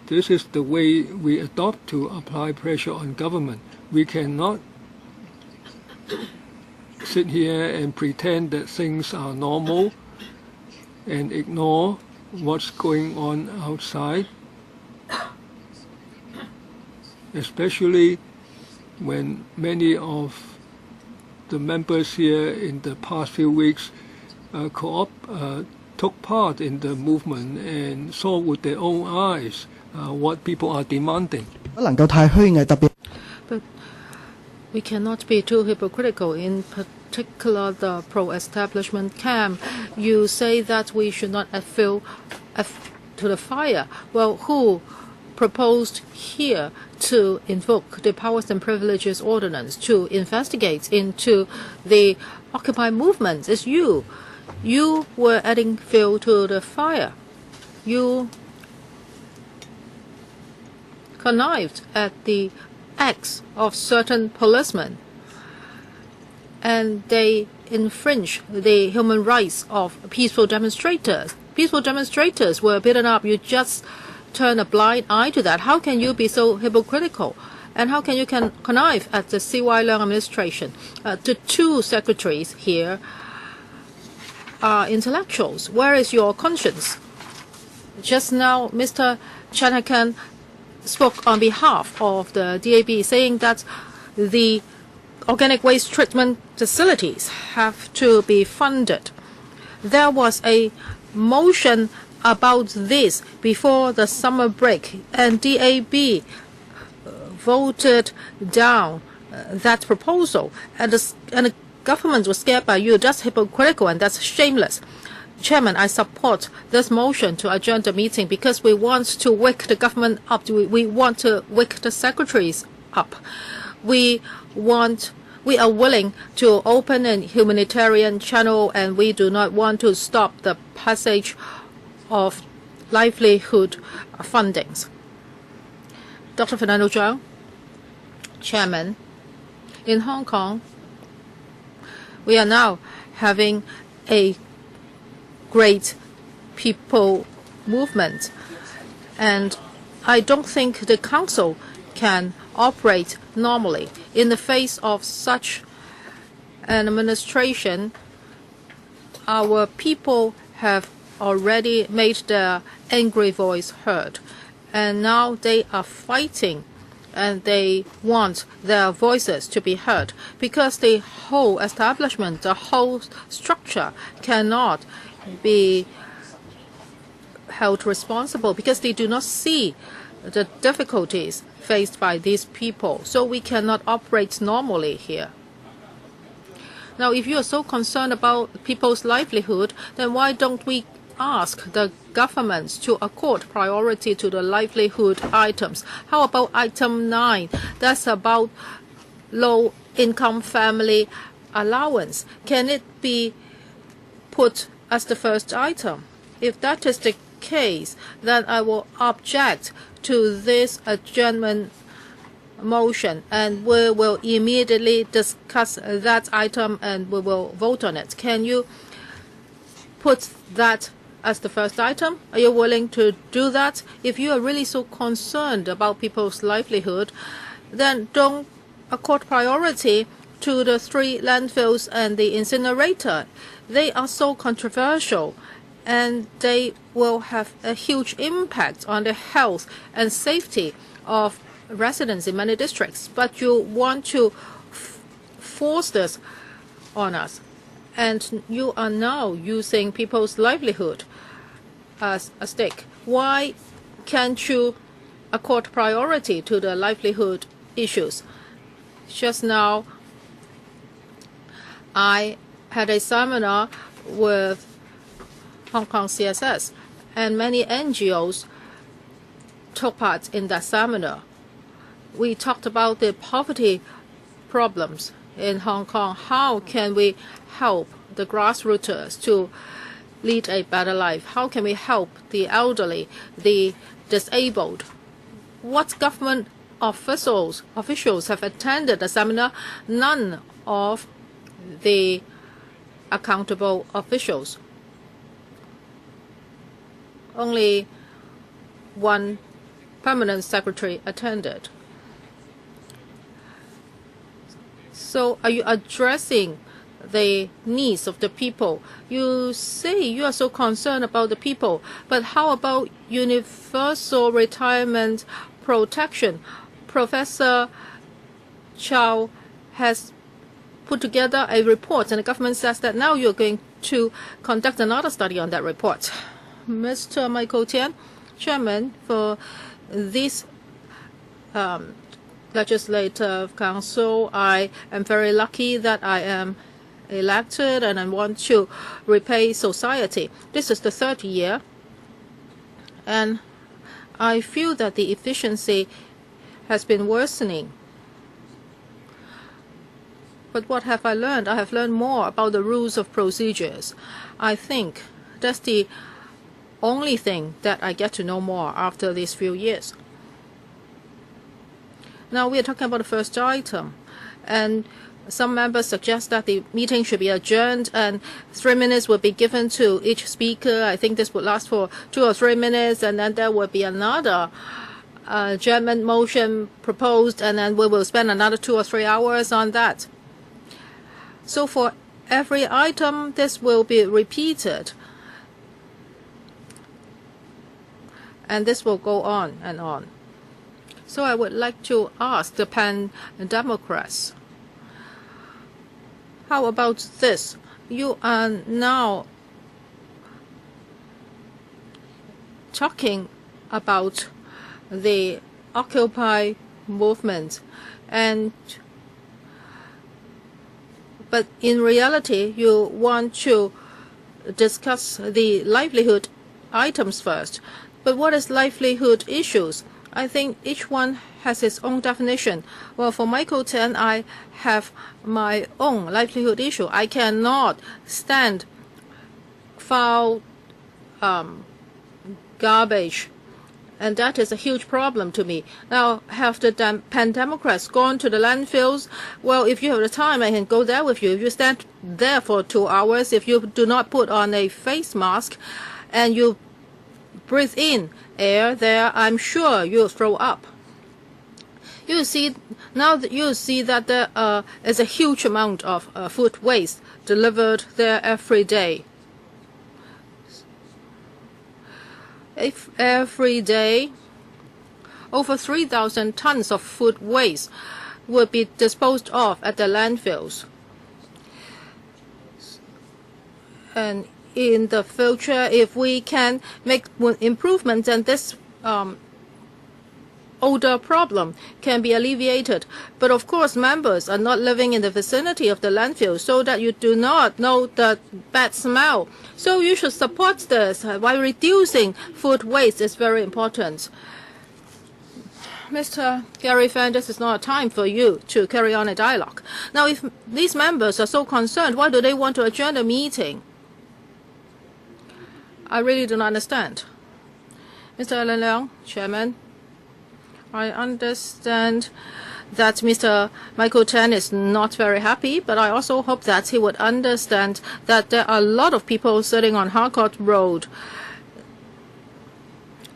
this is the way we adopt to apply pressure on government. We cannot sit here and pretend that things are normal and ignore what's going on outside. especially when many of the members here in the past few weeks took part in the movement and saw with their own eyes what people are demanding. But we cannot be too hypocritical. In particular, the pro-establishment camp, you say that we should not appeal to the fire. Well, who proposed here to invoke the Powers and Privileges Ordinance to investigate into the Occupy movement? It's you. You were adding fuel to the fire. You connived at the acts of certain policemen, and they infringe the human rights of peaceful demonstrators. Peaceful demonstrators were beaten up. You just turn a blind eye to that. How can you be so hypocritical? And how can you connive at the C.Y. Leung administration? The two secretaries here are intellectuals. Where is your conscience? Just now, Mr. Chanakan spoke on behalf of the DAB, saying that the organic waste treatment facilities have to be funded. There was a motion about this before the summer break, and DAB voted down that proposal, and the government was scared by you. That's hypocritical and that's shameless. Chairman, I support this motion to adjourn the meeting because we want to wake the government up. We want to wake the secretaries up. We are willing to open a humanitarian channel, and we do not want to stop the passage of livelihood fundings. Dr. Fernando Zhang, Chairman, in Hong Kong, we are now having a great people movement, and I don't think the council can operate normally. In the face of such an administration, our people have already made their angry voice heard, and now they are fighting, and they want their voices to be heard, because the whole establishment, the whole structure cannot be held responsible because they do not see the difficulties faced by these people. So we cannot operate normally here. Now, if you are so concerned about people's livelihood, then why don't we ask the government to accord priority to the livelihood items? How about item 9? That's about low-income family allowance. Can it be put as the first item? If that is the case, then I will object to this adjournment motion, and we will immediately discuss that item and we will vote on it. Can you put that as the first item? Are you willing to do that? If you are really so concerned about people's livelihood, then don't accord priority to the 3 landfills and the incinerator. They are so controversial, and they will have a huge impact on the health and safety of residents in many districts. But you want to force this on us, and you are now using people's livelihood as a stake. Why can't you accord priority to the livelihood issues? Just now, I had a seminar with Hong Kong CSS, and many NGOs took part in that seminar. We talked about the poverty problems in Hong Kong. How can we help the grassroots to lead a better life? How can we help the elderly, the disabled? What government officials have attended the seminar? None of the accountable officials. Only one permanent secretary attended. So are you addressing the needs of the people? You say you are so concerned about the people, but how about universal retirement protection, Professor Chow has put together a report, and the government says that now you're going to conduct another study on that report. Mr. Michael Tian, Chairman for this Legislative Council, I am very lucky that I am elected and I want to repay society. This is the third year, and I feel that the efficiency has been worsening. But what have I learned? I have learned more about the rules of procedures. I think that's the only thing that I get to know more after these few years. Now we are talking about the first item, and some members suggest that the meeting should be adjourned and 3 minutes will be given to each speaker. I think this would last for 2 or 3 minutes, and then there will be another adjournment motion proposed, and then we will spend another 2 or 3 hours on that. So for every item, this will be repeated, and this will go on and on. So I would like to ask the Pan-Democrats, how about this? You are now talking about the Occupy movement, but in reality you want to discuss the livelihood items first. But what is livelihood issues? I think each one has its own definition. Well, for Michael Tan, I have my own livelihood issue. I cannot stand foul garbage, and that is a huge problem to me. Now, have the Pan-Democrats gone to the landfills? Well, if you have the time, I can go there with you. If you stand there for 2 hours, if you do not put on a face mask, and you breathe in air there, I'm sure you'll throw up. You see, now that you see that there is a huge amount of food waste delivered there every day. If every day, over 3,000 tons of food waste will be disposed of at the landfills. And in the future, if we can make improvements, and this odor problem can be alleviated. But of course, members are not living in the vicinity of the landfill, so that you do not know the bad smell. So you should support this by reducing food waste. Is very important. Mr. Gary Fan, this is not a time for you to carry on a dialogue. Now, if these members are so concerned, why do they want to adjourn the meeting? I really do not understand. Mr. Alan Leong, Chairman, I understand that Mr. Michael Tan is not very happy, but I also hope that he would understand that there are a lot of people sitting on Harcourt Road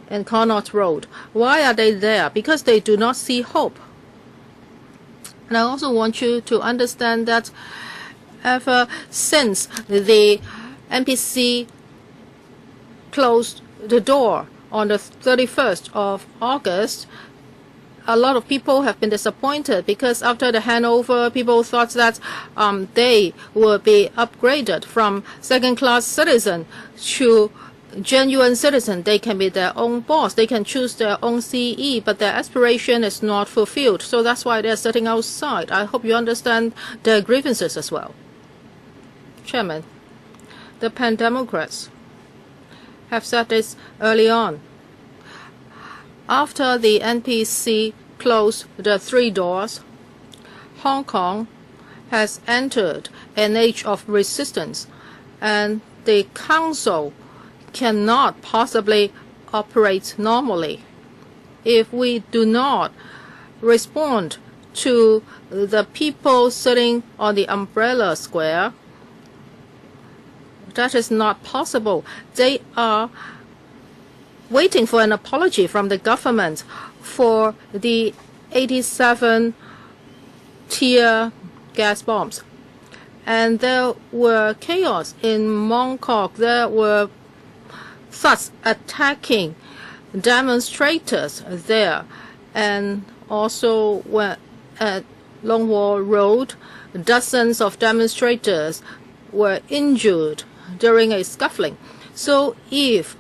and Connaught Road. Why are they there? Because they do not see hope. And I also want you to understand that ever since the NPC closed the door on the 31st of August, a lot of people have been disappointed because after the handover, people thought that they would be upgraded from second-class citizen to genuine citizen. They can be their own boss. They can choose their own CE, but their aspiration is not fulfilled. So that's why they're sitting outside. I hope you understand their grievances as well. Chairman, the Pan-Democrats have said this early on. After the NPC closed the 3 doors, Hong Kong has entered an age of resistance, and the council cannot possibly operate normally. If we do not respond to the people sitting on the umbrella square, that is not possible. They are waiting for an apology from the government for the 87 tear gas bombs. And there were chaos in Mong Kok. There were thugs attacking demonstrators there. And Also, when at Long Wall Road, dozens of demonstrators were injured during a scuffling. So if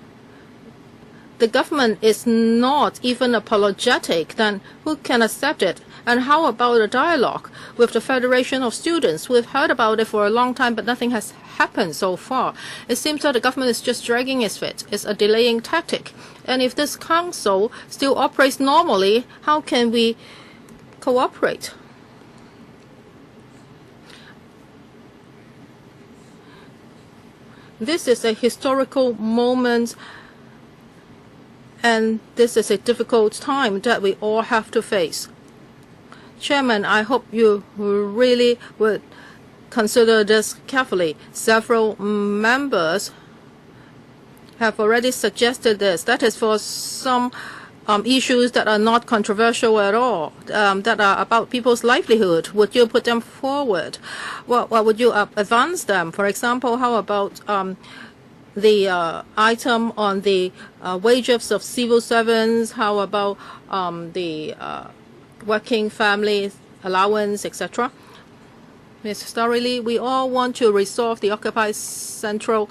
the government is not even apologetic, then who can accept it? And how about a dialogue with the Federation of Students? We've heard about it for a long time, but nothing has happened so far. It seems that the government is just dragging its feet. It's a delaying tactic. And if this council still operates normally, how can we cooperate? This is a historical moment, and this is a difficult time that we all have to face. Chairman, I hope you really would consider this carefully. Several members have already suggested this. That is for some issues that are not controversial at all, that are about people's livelihood. Would you put them forward? Well, would you advance them? For example, how about the item on the wages of civil servants? How about the working family allowance, etc.? Ms. Starley, we all want to resolve the Occupy Central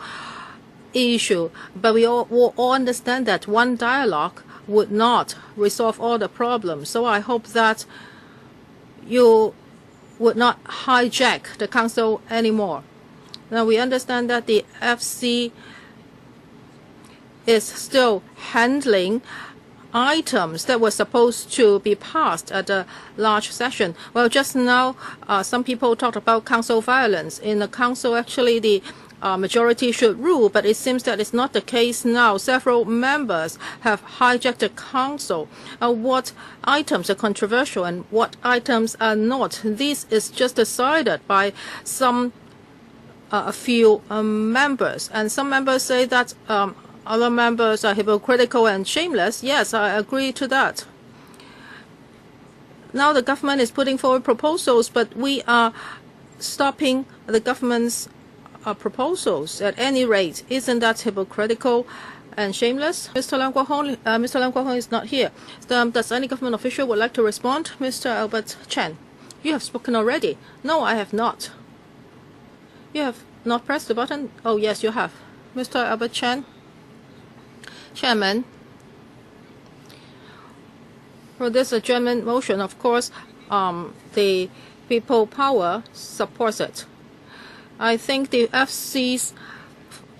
issue, but we all understand that one dialogue would not resolve all the problems. So I hope that you would not hijack the council anymore. Now we understand that the FC is still handling items that were supposed to be passed at a large session. Well, just now, some people talked about council violence. In the council, actually, the majority should rule, but it seems that it's not the case now. Several members have hijacked the council. What items are controversial and what items are not? This is just decided by a few members, and some members say that other members are hypocritical and shameless. Yes, I agree to that. Now the government is putting forward proposals, but we are stopping the government's proposals at any rate. Isn't that hypocritical and shameless? Mr. Lam Kwok-hong is not here. Does any government official would like to respond? Mr. Albert Chen, you have spoken already. No, I have not. You have not pressed the button? Oh, yes, you have. Mr. Albert Chen. Chairman, for this adjournment motion, of course, the people power supports it. I think the FC's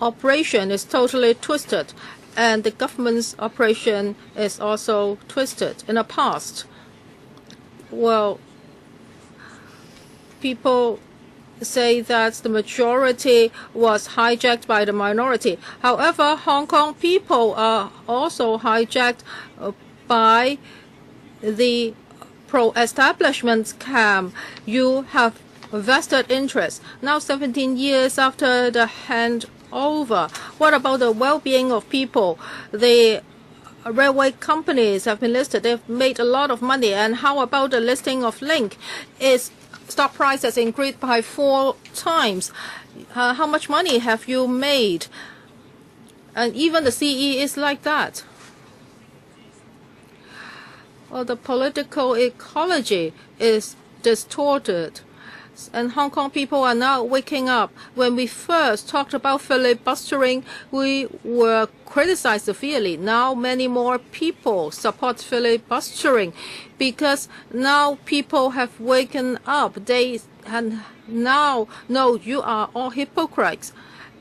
operation is totally twisted, and the government's operation is also twisted. In the past, well, people say that the majority was hijacked by the minority. However, Hong Kong people are also hijacked by the pro-establishment camp. You have vested interest. Now, 17 years after the handover, what about the well-being of people? The railway companies have been listed. They've made a lot of money. And how about the listing of Link? Its stock price has increased by 4 times. How much money have you made? And even the CE is like that. Well, the political ecology is distorted, and Hong Kong people are now waking up. When we first talked about filibustering, we were criticized severely. Now many more people support filibustering because now people have waken up. They now know you are all hypocrites,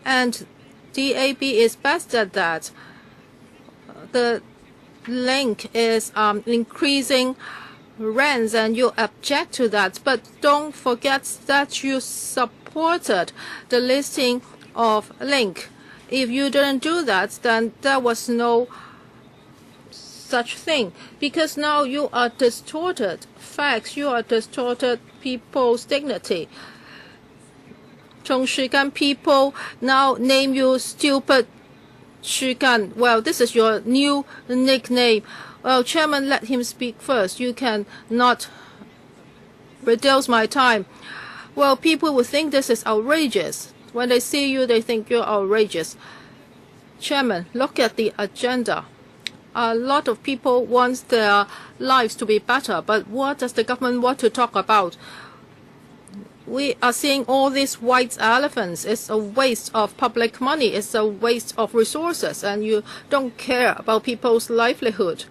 and DAB is best at that. The Link is increasing rents, and you object to that. But don't forget that you supported the listing of Link. If you didn't do that, then there was no such thing. Because now you are distorted facts. You are distorted people's dignity. Zhongshigan people now name you stupid Shigan. Well, this is your new nickname. Well, Chairman, let him speak first. You can not reduce my time. Well, people will think this is outrageous. When they see you, they think you're outrageous. Chairman, look at the agenda. A lot of people want their lives to be better, but what does the government want to talk about? We are seeing all these white elephants. It's a waste of public money. It's a waste of resources, and you don't care about people's livelihood.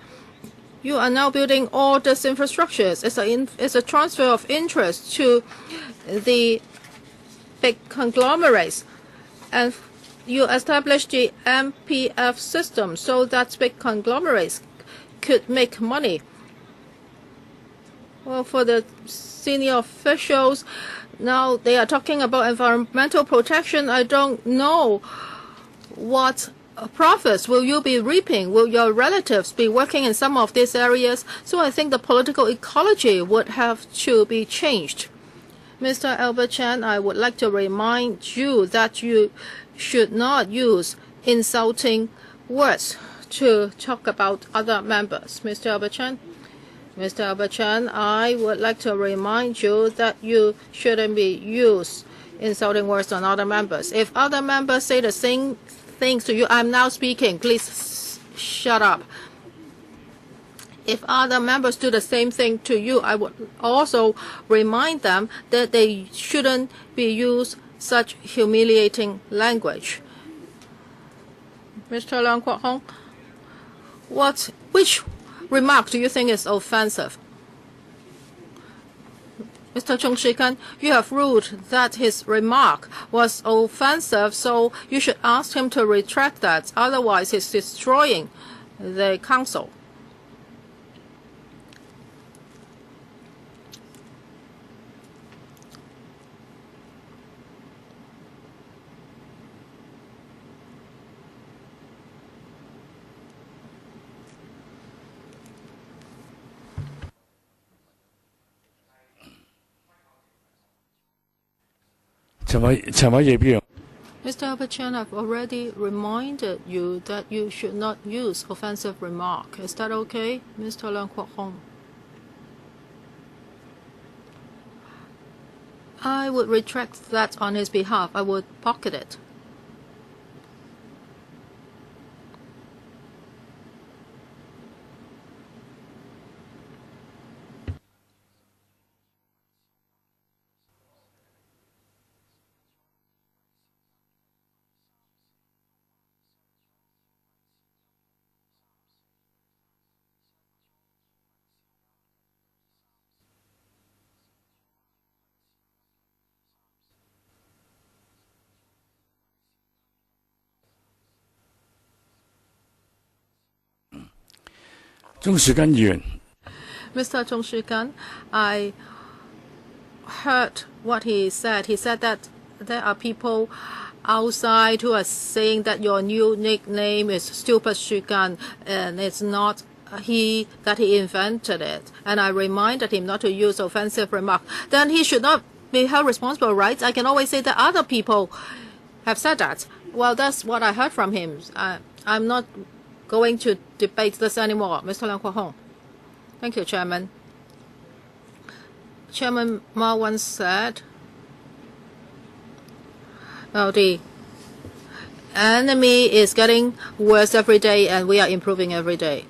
You are now building all these infrastructures. It's a transfer of interest to the big conglomerates, and you establish the MPF system so that big conglomerates could make money. Well, for the senior officials, now they are talking about environmental protection. I don't know what profits will you be reaping. Will your relatives be working in some of these areas? So I think the political ecology would have to be changed. Mr. Albert Chan, I would like to remind you that you should not use insulting words to talk about other members. Mr. Albert Chan? Mr. Albert Chan, I would like to remind you that you shouldn't be used insulting words on other members. If other members say the same things to you, I'm now speaking, please shut up. If other members do the same thing to you, I would also remind them that they shouldn't be used such humiliating language. Mr. Leung Kwok Hong, which remark do you think is offensive? Mr. Chung Shikan, you have ruled that his remark was offensive, so you should ask him to retract that. Otherwise, he's destroying the council. Mr. Albert Chan, I've already reminded you that you should not use offensive remark. Is that okay, Mr. Leung Kwok Hong? I would retract that on his behalf. I would pocket it. Mr. Chung Shikan, I heard what he said. He said that there are people outside who are saying that your new nickname is Stupid Shikan, and it's not he invented it. And I reminded him not to use offensive remark. Then he should not be held responsible, right? I can always say that other people have said that. Well, that's what I heard from him. I'm not going to debate this anymore. Mr. Leung Kwok Hong. Thank you, Chairman. Chairman Ma once said, well, the enemy is getting worse every day and we are improving every day.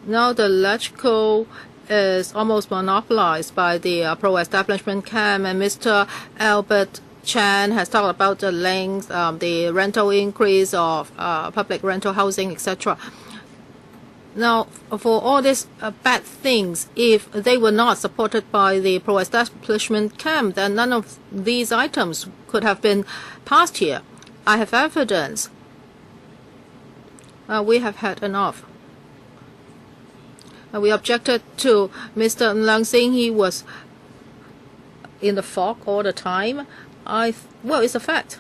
Now the electrical is almost monopolized by the pro-establishment camp, and Mr. Albert Chan has talked about the length, the rental increase of public rental housing, etc. Now, for all these bad things, if they were not supported by the pro-establishment camp, then none of these items could have been passed here. I have evidence. We have had enough. We objected to Mr. Leung saying he was in the fog all the time. Well, it's a fact.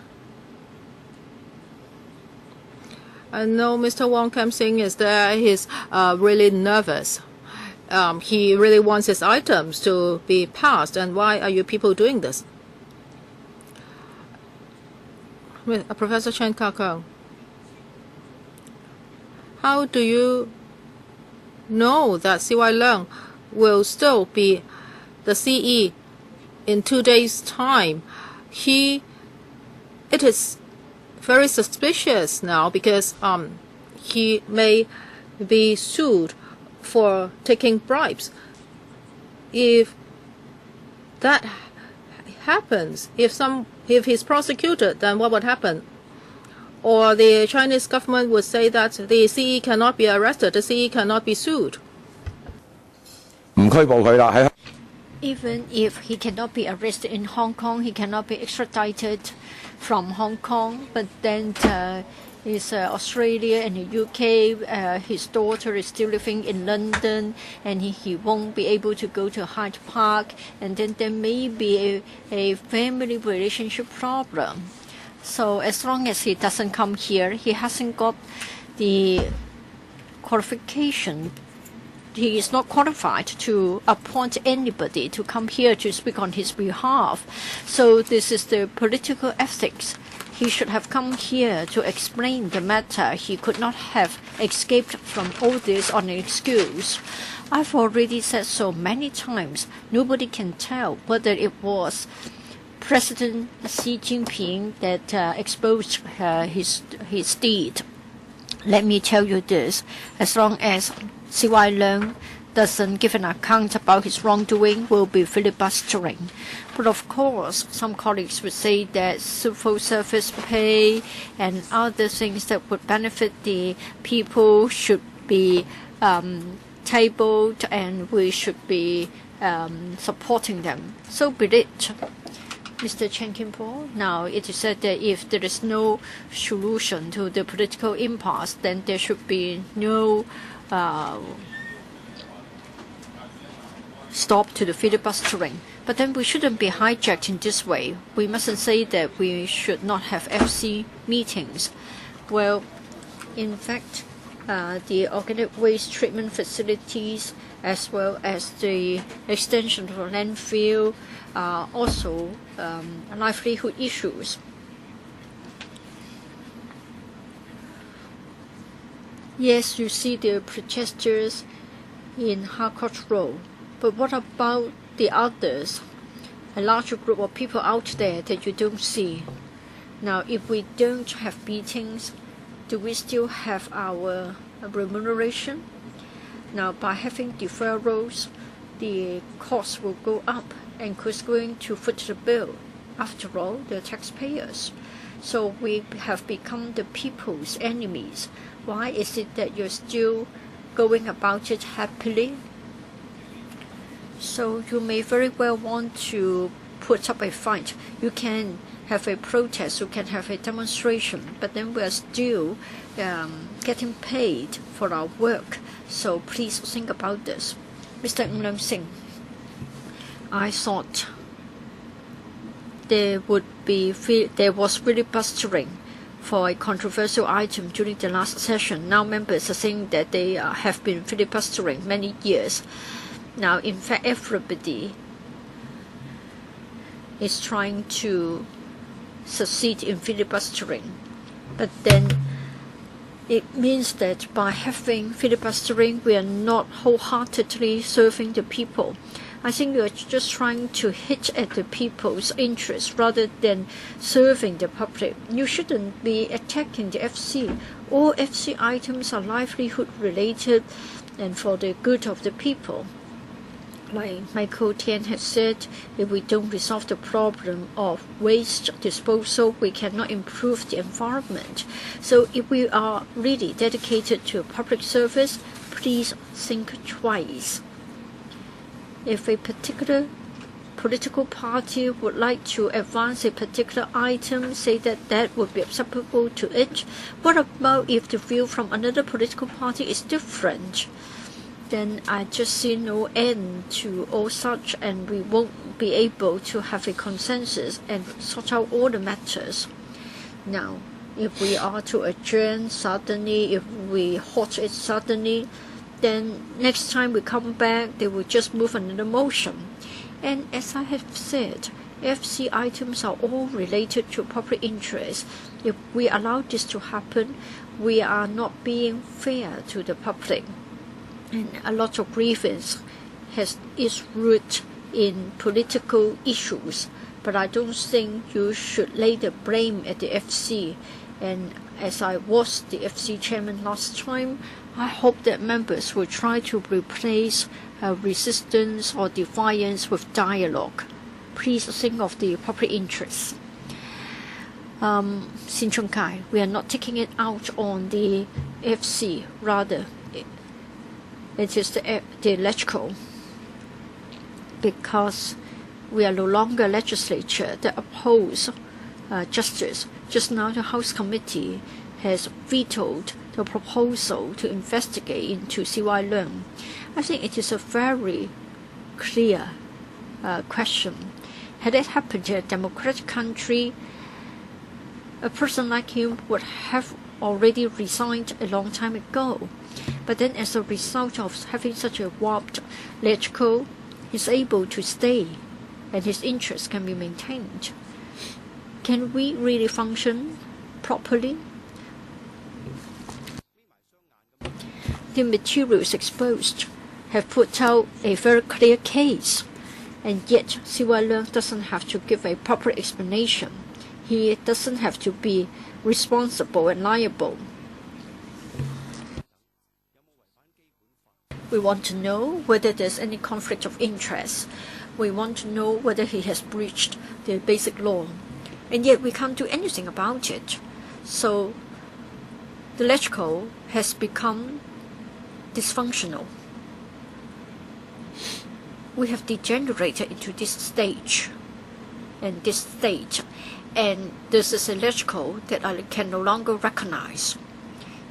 I know Mr. Wong Kam Sing is there. He's really nervous. He really wants his items to be passed. And why are you people doing this? Professor Chen Kakong, how do you know that C.Y. Leung will still be the CE in 2 days' time? It is very suspicious now because he may be sued for taking bribes. If that happens, if he's prosecuted, then what would happen? Or the Chinese government would say that the CE cannot be arrested, the CE cannot be sued. Even if he cannot be arrested in Hong Kong, he cannot be extradited from Hong Kong, but then is Australia and the UK, his daughter is still living in London, and he won't be able to go to Hyde Park, and then there may be a family relationship problem. So as long as he doesn't come here, he hasn't got the qualification. He is not qualified to appoint anybody to come here to speak on his behalf. So this is the political ethics. He should have come here to explain the matter. He could not have escaped from all this on an excuse. I've already said so many times, nobody can tell whether it was President Xi Jinping that exposed his deed. Let me tell you this, as long as CY Leung doesn't give an account about his wrongdoing, will be filibustering. But of course, some colleagues would say that civil service pay and other things that would benefit the people should be tabled, and we should be supporting them. So be it. Mr. Chen Kim-po, now it is said that if there is no solution to the political impasse, then there should be no stop to the filibustering. But then we shouldn't be hijacked in this way. We mustn't say that we should not have FC meetings. Well, in fact, the organic waste treatment facilities as well as the extension of the landfill are also livelihood issues. Yes, you see the protesters in Harcourt Road, but what about the others? A larger group of people out there that you don't see. Now, if we don't have meetings, do we still have our remuneration? Now, by having deferrals, the cost will go up, and who's going to foot the bill? After all, the taxpayers. So we have become the people's enemies. Why is it that you're still going about it happily? So you may very well want to put up a fight. You can have a protest, you can have a demonstration, but then we're still getting paid for our work. So please think about this. Mr. Ng Leung Sing, I thought there was filibustering for a controversial item during the last session. Now members are saying that they have been filibustering many years. Now, in fact, everybody is trying to succeed in filibustering. But then it means that by having filibustering, we are not wholeheartedly serving the people. I think we are just trying to hit at the people's interests rather than serving the public. You shouldn't be attacking the FC. All FC items are livelihood related and for the good of the people. Like Michael Tian has said, if we don't resolve the problem of waste disposal, we cannot improve the environment. So if we are really dedicated to public service, please think twice. If a particular political party would like to advance a particular item, say that would be acceptable to it. What about if the view from another political party is different? Then I just see no end to all such, and we won't be able to have a consensus and sort out all the matters. Now, if we are to adjourn suddenly, if we halt it suddenly, then next time we come back, they will just move another motion. And as I have said, FC items are all related to public interest. If we allow this to happen, we are not being fair to the public. And a lot of grievance has its root in political issues. But I don't think you should lay the blame at the FC. And as I was the FC chairman last time, I hope that members will try to replace resistance or defiance with dialogue. Please think of the public interest. Sin Chung Kai, we are not taking it out on the FC, rather it is the electrical, because we are no longer a legislature that oppose justice. Just now the House Committee has vetoed the proposal to investigate into CY Leung. I think it is a very clear question. Had it happened in a democratic country, a person like him would have already resigned a long time ago. But then as a result of having such a warped electrical, he's able to stay and his interests can be maintained. Can we really function properly? The materials exposed have put out a very clear case, and yet CY Leung doesn't have to give a proper explanation. He doesn't have to be responsible and liable. We want to know whether there's any conflict of interest. We want to know whether he has breached the basic law. And yet we can't do anything about it. So the electrical has become dysfunctional. We have degenerated into this stage and this state, and this is electrical that I can no longer recognize.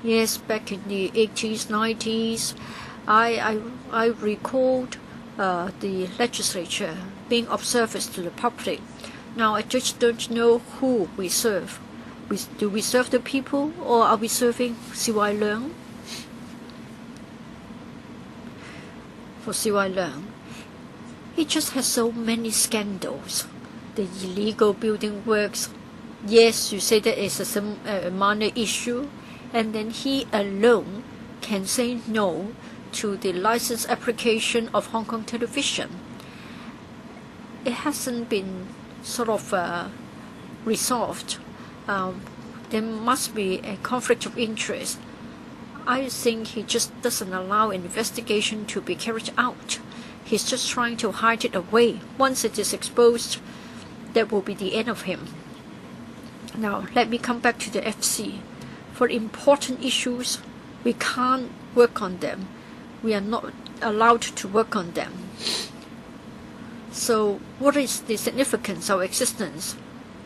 Yes, back in the 80s, 90s, I recalled the legislature being of service to the public. Now I just don't know who we serve. Do we serve the people, or are we serving CY Leung? For CY Leung, he just has so many scandals. The illegal building works, yes, you say that is a minor issue, and then he alone can say no to the license application of Hong Kong television. It hasn't been sort of resolved. There must be a conflict of interest. I think he just doesn't allow an investigation to be carried out. He's just trying to hide it away. Once it is exposed, that will be the end of him. Now, let me come back to the FC. For important issues, we can't work on them. We are not allowed to work on them. So, what is the significance of existence?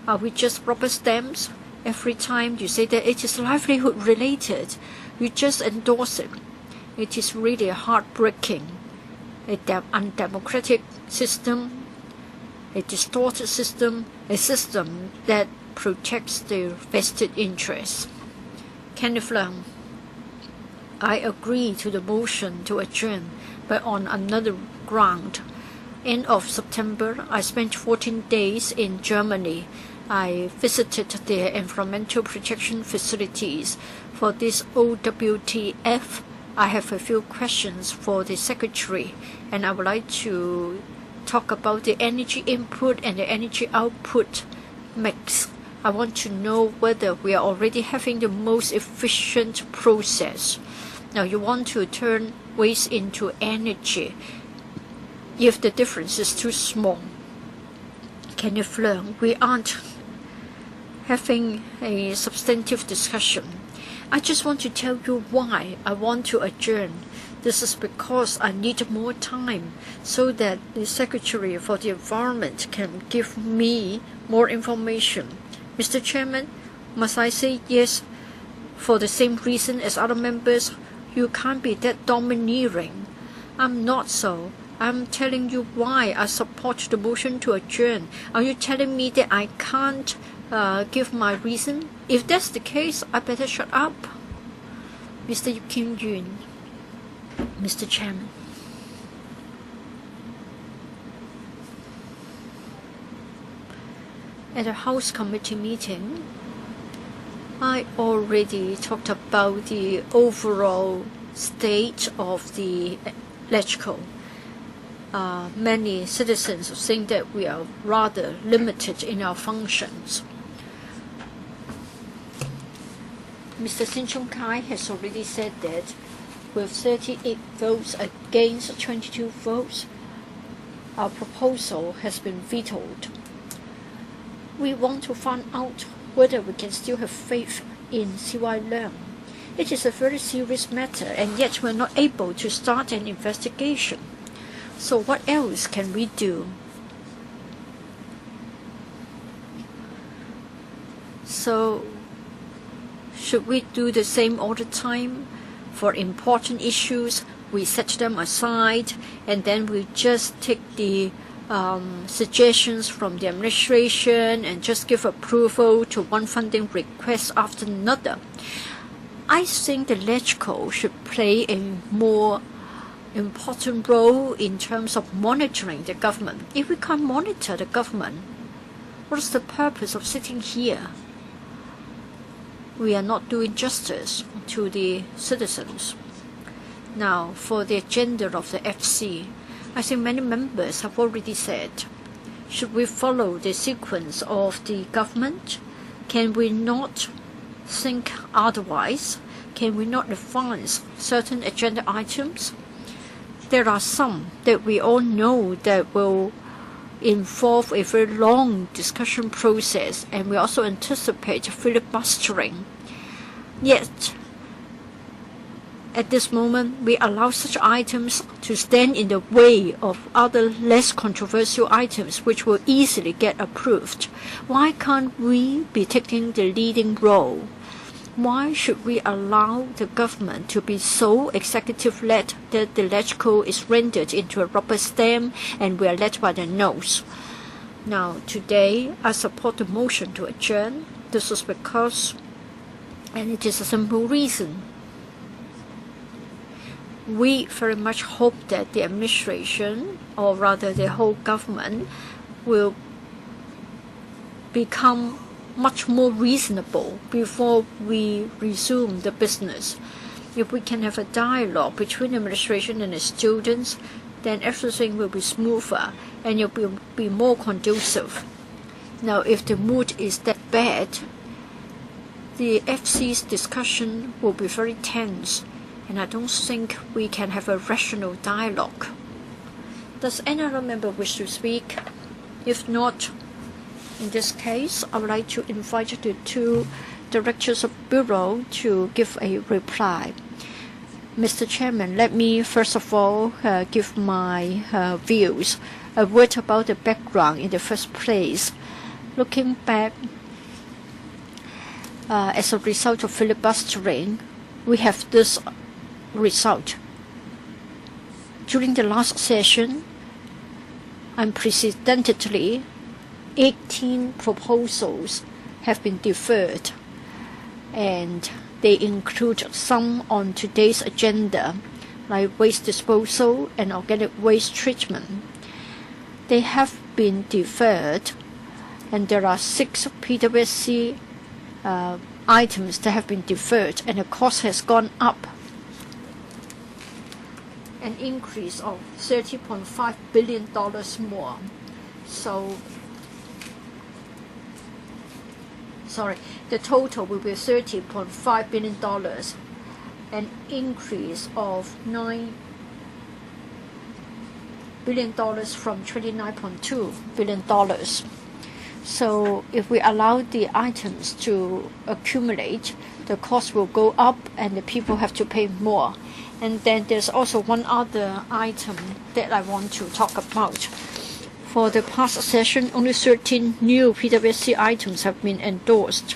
Are we just rubber stamps? Every time you say that it is livelihood related, you just endorse it. It is really heartbreaking. An undemocratic system, a distorted system, a system that protects the vested interests. Kenneth Leung, I agree to the motion to adjourn, but on another ground. End of September, I spent 14 days in Germany. I visited the environmental protection facilities. For this OWTF, I have a few questions for the Secretary, and I would like to talk about the energy input and the energy output mix. I want to know whether we are already having the most efficient process. Now, you want to turn waste into energy if the difference is too small. Kenneth Leung, we aren't having a substantive discussion. I just want to tell you why I want to adjourn. This is because I need more time so that the Secretary for the Environment can give me more information. Mr. Chairman, must I say yes for the same reason as other members? You can't be that domineering. I'm not so. I'm telling you why I support the motion to adjourn. Are you telling me that I can't give my reason? If that's the case, I better shut up. Mr. Kim Yun, Mr. Chairman. At a House Committee meeting, I already talked about the overall state of the electrical. Many citizens think that we are rather limited in our functions. Mr. Sin Chung Kai has already said that with 38 votes against 22 votes, our proposal has been vetoed. We want to find out whether we can still have faith in CY Leung. It is a very serious matter, and yet we're not able to start an investigation. So what else can we do? So should we do the same all the time? For important issues, we set them aside, and then we just take the suggestions from the administration and just give approval to one funding request after another. I think the LegCo should play a more important role in terms of monitoring the government. If we can't monitor the government, what is the purpose of sitting here? We are not doing justice to the citizens. Now, for the agenda of the FC, I think many members have already said, should we follow the sequence of the government? Can we not think otherwise? Can we not advance certain agenda items? There are some that we all know that will involve a very long discussion process, and we also anticipate filibustering. Yet, at this moment, we allow such items to stand in the way of other less controversial items which will easily get approved. Why can't we be taking the leading role? Why should we allow the government to be so executive-led that the LegCo is rendered into a rubber stamp and we are led by the nose? Now, today, I support the motion to adjourn. This is because, and it is a simple reason, we very much hope that the administration, or rather the whole government, will become much more reasonable before we resume the business. If we can have a dialogue between the administration and the students, then everything will be smoother and it will be more conducive. Now, if the mood is that bad, the FC's discussion will be very tense, and I don't think we can have a rational dialogue. Does any other member wish to speak? If not, in this case, I would like to invite the two directors of Bureau to give a reply. Mr. Chairman, let me first of all give my views. A word about the background in the first place. Looking back, as a result of filibustering, we have this result. During the last session, unprecedentedly, 18 proposals have been deferred, and they include some on today's agenda, like waste disposal and organic waste treatment. They have been deferred, and there are 6 PWSC items that have been deferred, and the cost has gone up, an increase of $30.5 billion more. So, the total will be $30.5 billion, an increase of $9 billion from $29.2 billion. So if we allow the items to accumulate, the cost will go up and the people have to pay more. And then there's also one other item that I want to talk about. For the past session, only 13 new PWSC items have been endorsed,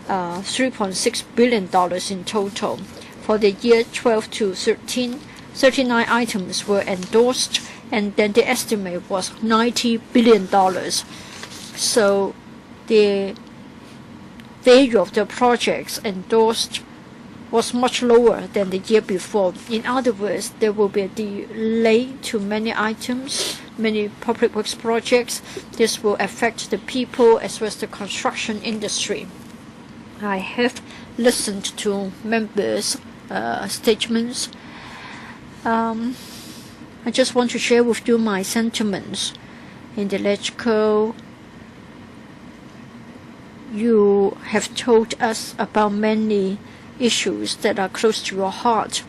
$3.6 billion in total. For the year 12 to 13, 39 items were endorsed, and then the estimate was $90 billion. So the value of the projects endorsed was much lower than the year before. In other words, there will be a delay to many items, many public works projects. This will affect the people as well as the construction industry. I have listened to members' statements. I just want to share with you my sentiments. In the LegCo, you have told us about many issues that are close to your heart.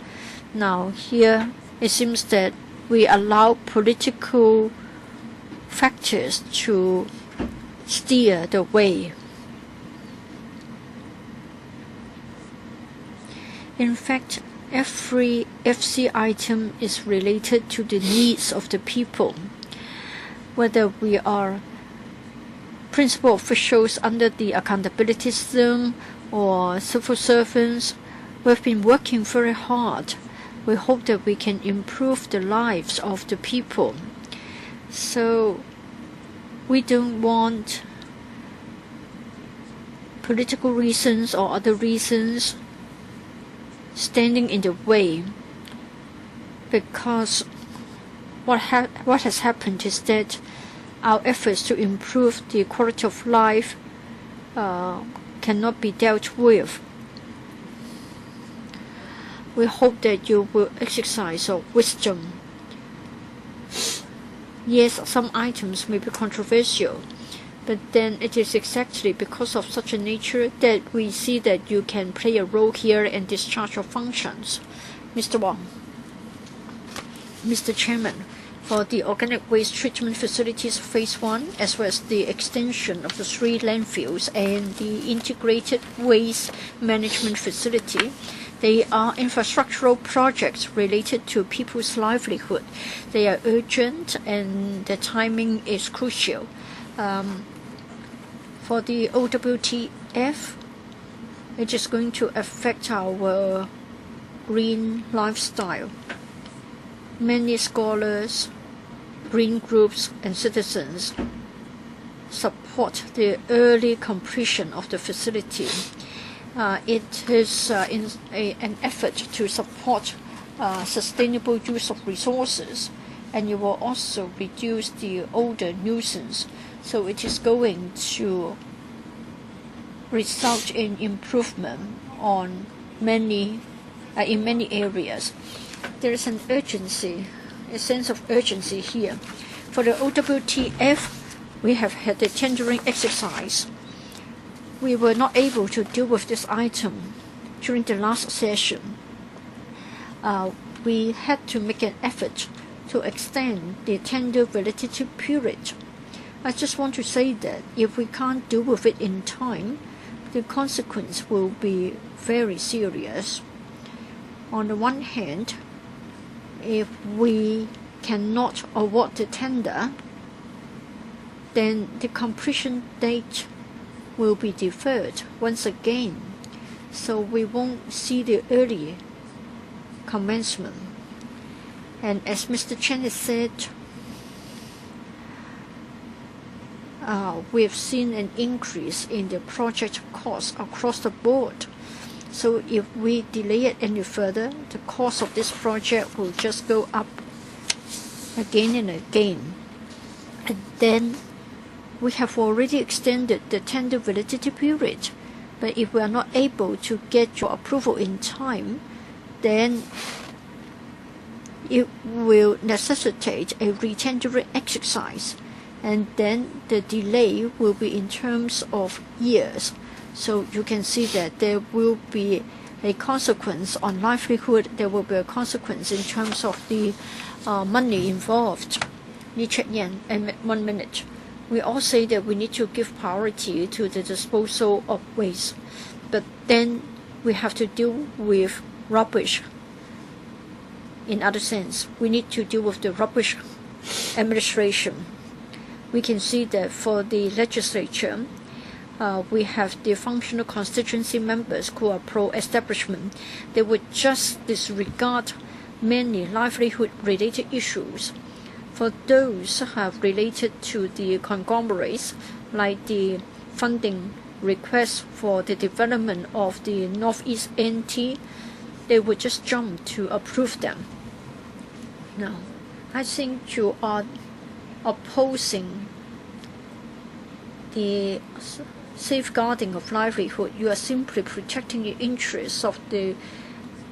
Now, here it seems that we allow political factors to steer the way. In fact, every FC item is related to the needs of the people. Whether we are principal officials under the accountability system or civil servants, we've been working very hard. We hope that we can improve the lives of the people. So we don't want political reasons or other reasons standing in the way, because what has happened is that our efforts to improve the quality of life cannot be dealt with. We hope that you will exercise your wisdom. Yes, some items may be controversial, but then it is exactly because of such a nature that we see that you can play a role here and discharge your functions. Mr. Wong. Mr. Chairman, for the organic waste treatment facilities Phase 1, as well as the extension of the 3 landfills and the integrated waste management facility, they are infrastructural projects related to people's livelihood. They are urgent and the timing is crucial. For the OWTF, it is going to affect our green lifestyle. Many scholars, green groups, and citizens support the early completion of the facility. It is an effort to support sustainable use of resources, and it will also reduce the odor nuisance. So it is going to result in improvement on in many areas. There is an urgency, a sense of urgency here. For the OWTF, we have had a tendering exercise. We were not able to deal with this item during the last session. We had to make an effort to extend the tender validity period. I just want to say that if we can't deal with it in time, the consequence will be very serious. On the one hand, if we cannot award the tender, then the completion date will be deferred once again, so we won't see the early commencement. And as Mr. Chen has said, we have seen an increase in the project cost across the board. So if we delay it any further, the cost of this project will just go up again and again. And then we have already extended the tender validity period, but if we are not able to get your approval in time, then it will necessitate a retendering exercise, and then the delay will be in terms of years. So you can see that there will be a consequence on livelihood. There will be a consequence in terms of the money involved. Li Cheyan, and 1 minute. We all say that we need to give priority to the disposal of waste, but then we have to deal with rubbish. In other sense, we need to deal with the rubbish administration. We can see that for the legislature, we have the functional constituency members who are pro-establishment. They would just disregard many livelihood-related issues. For those related to the conglomerates, like the funding request for the development of the Northeast NT, they would just jump to approve them. Now, I think you are opposing the safeguarding of livelihood. You are simply protecting the interests of the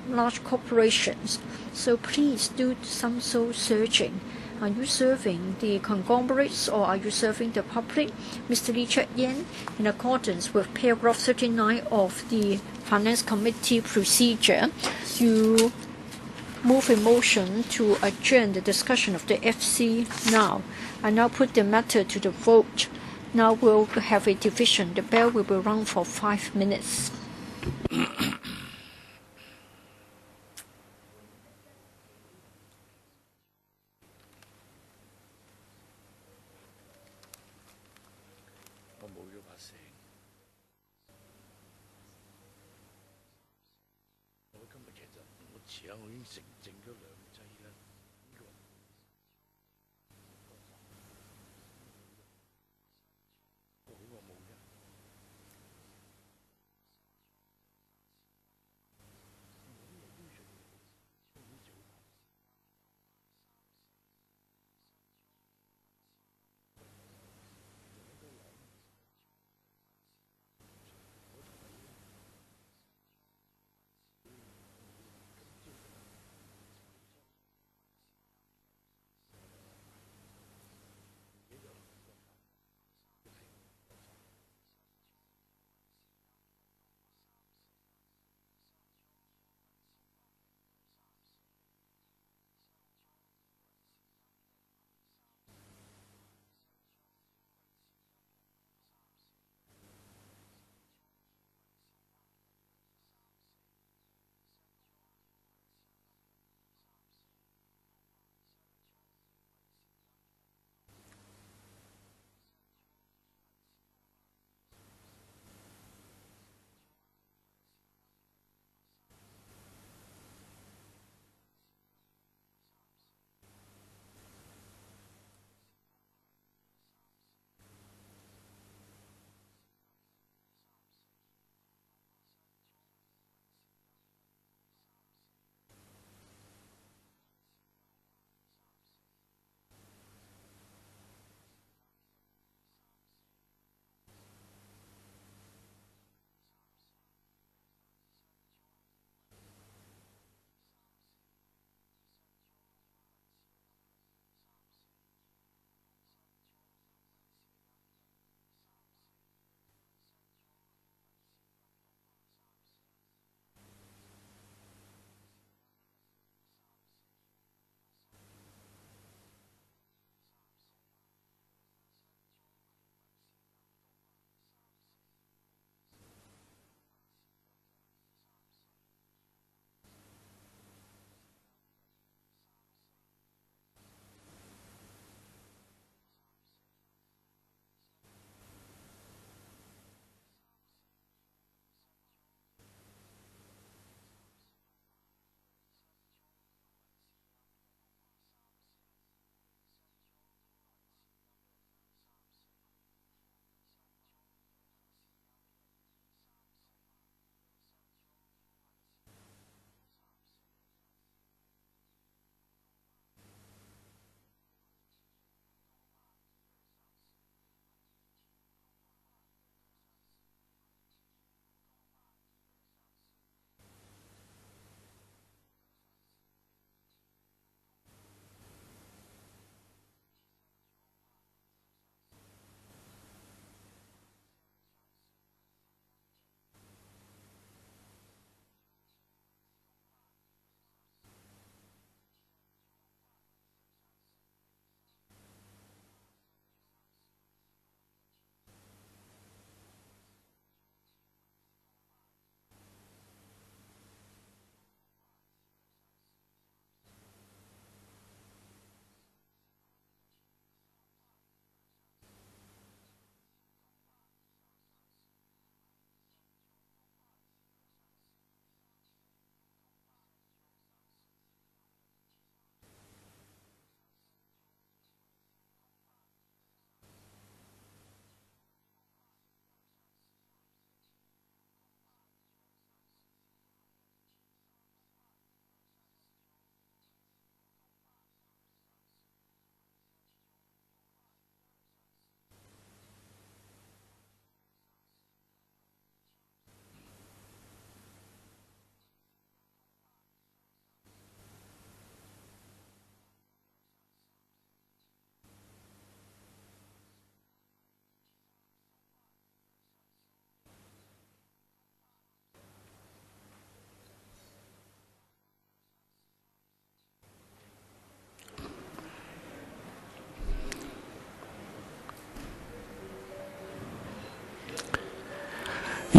large corporations. So please do some soul searching. Are you serving the conglomerates or are you serving the public? Mr. Lee Cheuk-yen, in accordance with paragraph 39 of the Finance Committee procedure, you move a motion to adjourn the discussion of the FC now. I now put the matter to the vote. Now we'll have a division. The bell will be rung for 5 minutes.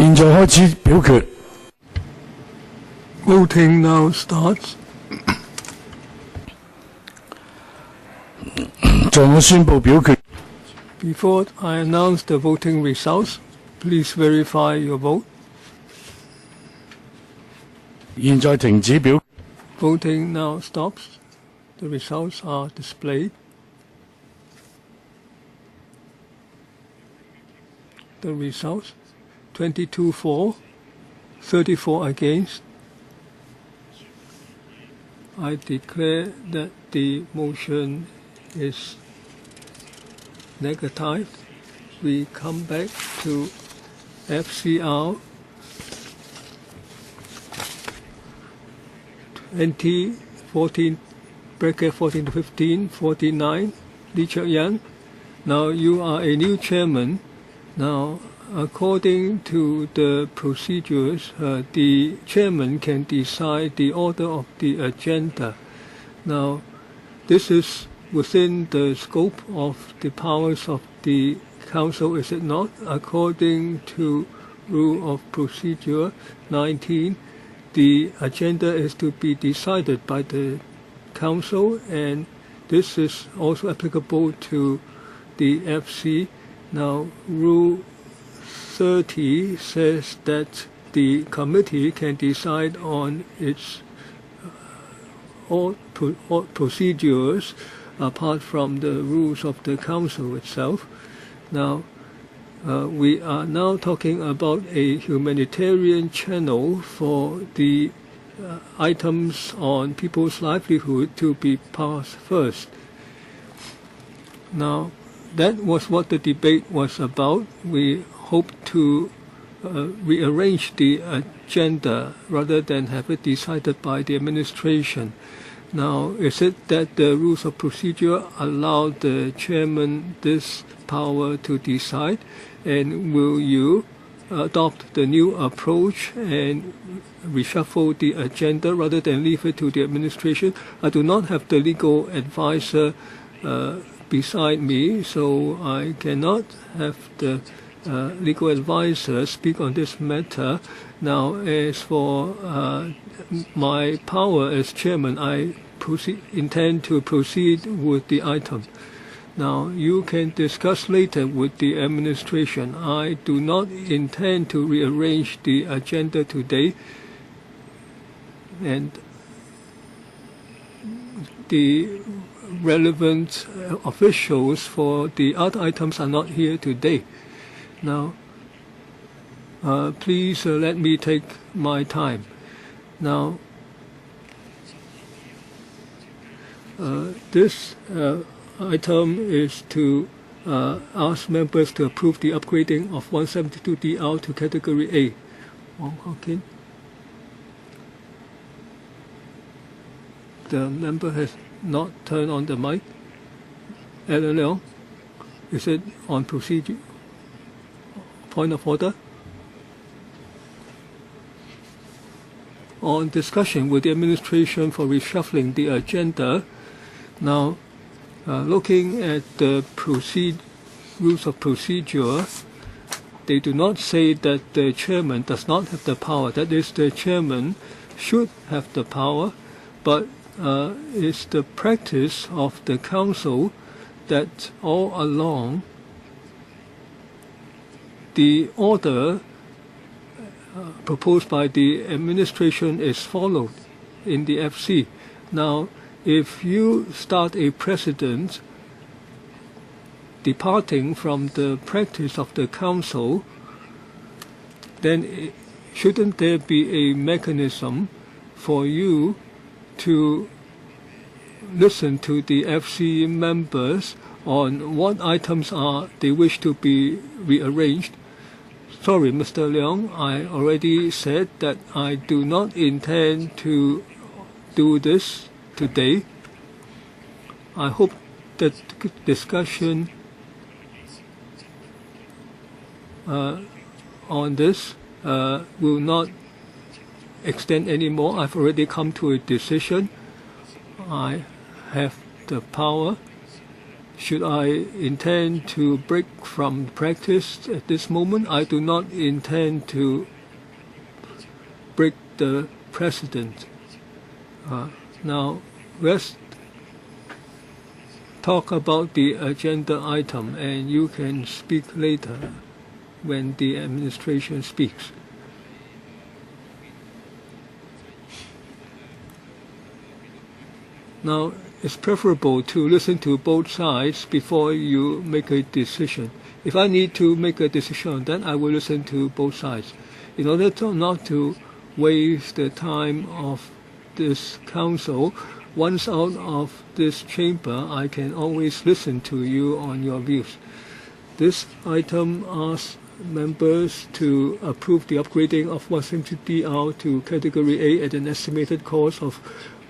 現在開始表決。Voting now starts. 在我宣布表決 Before I announce the voting results, please verify your vote. 現在停止表。 Voting now stops. The results are displayed. The results 22 for, 34 against. I declare that the motion is negative. We come back to FCR 2014 bracket 14 to 15 49 Lee Cheuk-yan. Now you are a new chairman. Now according to the procedures, the chairman can decide the order of the agenda. Now this is within the scope of the powers of the council, is it not? According to Rule of Procedure 19, the agenda is to be decided by the council, and this is also applicable to the FC. Now, Rule 30 says that the committee can decide on its all procedures apart from the rules of the council itself. Now, we are now talking about a humanitarian channel for the items on people's livelihood to be passed first. Now, that was what the debate was about. We hope to rearrange the agenda rather than have it decided by the administration. Now, is it that the rules of procedure allow the chairman this power to decide? And will you adopt the new approach and reshuffle the agenda rather than leave it to the administration? I do not have the legal advisor beside me, so I cannot have the legal advisor speak on this matter. Now, as for my power as chairman, I intend to proceed with the item. Now, you can discuss later with the administration. I do not intend to rearrange the agenda today, and the relevant officials for the other items are not here today. Now, please let me take my time. Now, this item is to ask members to approve the upgrading of 172DR to Category A. Wong Hok-kin. The member has not turned on the mic. Alan Leong, is it on procedure? Point of order? On discussion with the administration for reshuffling the agenda. Now, looking at the rules of procedure, they do not say that the chairman does not have the power. That is, the chairman should have the power, but it's the practice of the council that all along the order proposed by the administration is followed in the FC. Now, if you start a precedent departing from the practice of the council, then shouldn't there be a mechanism for you to listen to the FC members on what items they wish to be rearranged? Sorry, Mr. Leong, I already said that I do not intend to do this today. I hope that discussion on this will not extend anymore. I've already come to a decision. I have the power should I intend to break from practice at this moment? I do not intend to break the precedent. Now, let's talk about the agenda item, and you can speak later when the administration speaks. Now, it's preferable to listen to both sides before you make a decision. If I need to make a decision on that, I will listen to both sides. In order not to waste the time of this council, once out of this chamber, I can always listen to you on your views. This item asks members to approve the upgrading of 170DR to Category A at an estimated cost of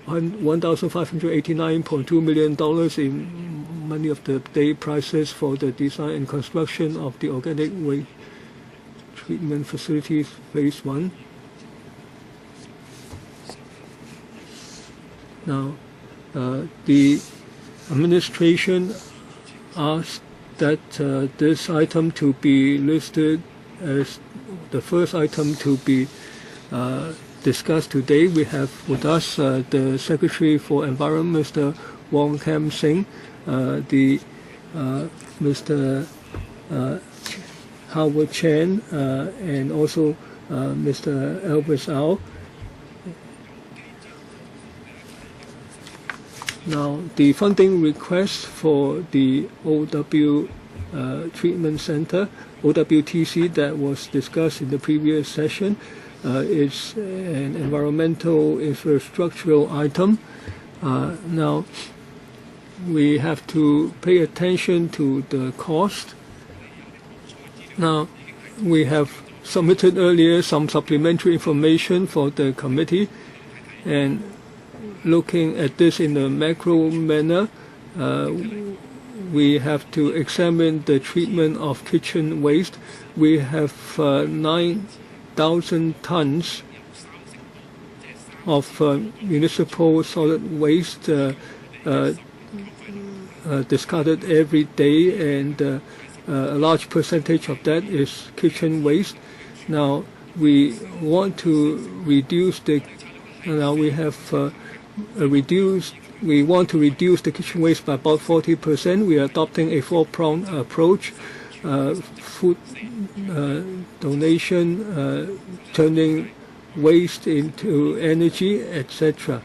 $1,589.2 million in money of the day prices for the design and construction of the organic waste treatment facilities Phase 1. Now, the administration asked that this item to be listed as the first item to be discussed today. We have with us the Secretary for Environment, Mr. Wong Kam Sing, Mr. Howard Chan, and also Mr. Elvis Au. Now, the funding request for the OW Treatment Center, OWTC, that was discussed in the previous session, is an environmental infrastructural item. Now, we have to pay attention to the cost. Now, we have submitted earlier some supplementary information for the committee, and looking at this in a macro manner, we have to examine the treatment of kitchen waste. We have 9,000 tons of municipal solid waste discarded every day, and a large percentage of that is kitchen waste. Now, we want to reduce the. Now we have we want to reduce the kitchen waste by about 40%. We are adopting a four-pronged approach: food donation, turning waste into energy, etc.,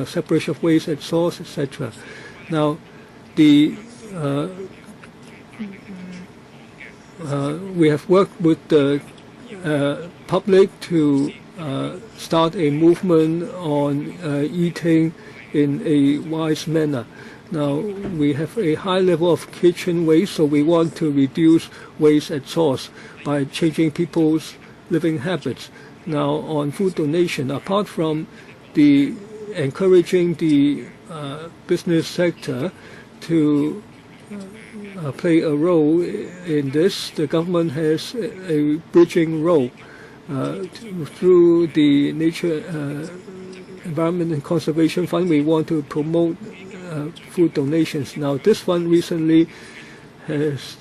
separation of waste at source, etc. Now, we have worked with the public to start a movement on eating in a wise manner. Now, we have a high level of kitchen waste, so we want to reduce waste at source by changing people's living habits. Now, on food donation, apart from the encouraging the business sector to play a role in this, the government has a bridging role. Through the Nature, Environment and Conservation Fund, we want to promote food donations. Now, this fund recently has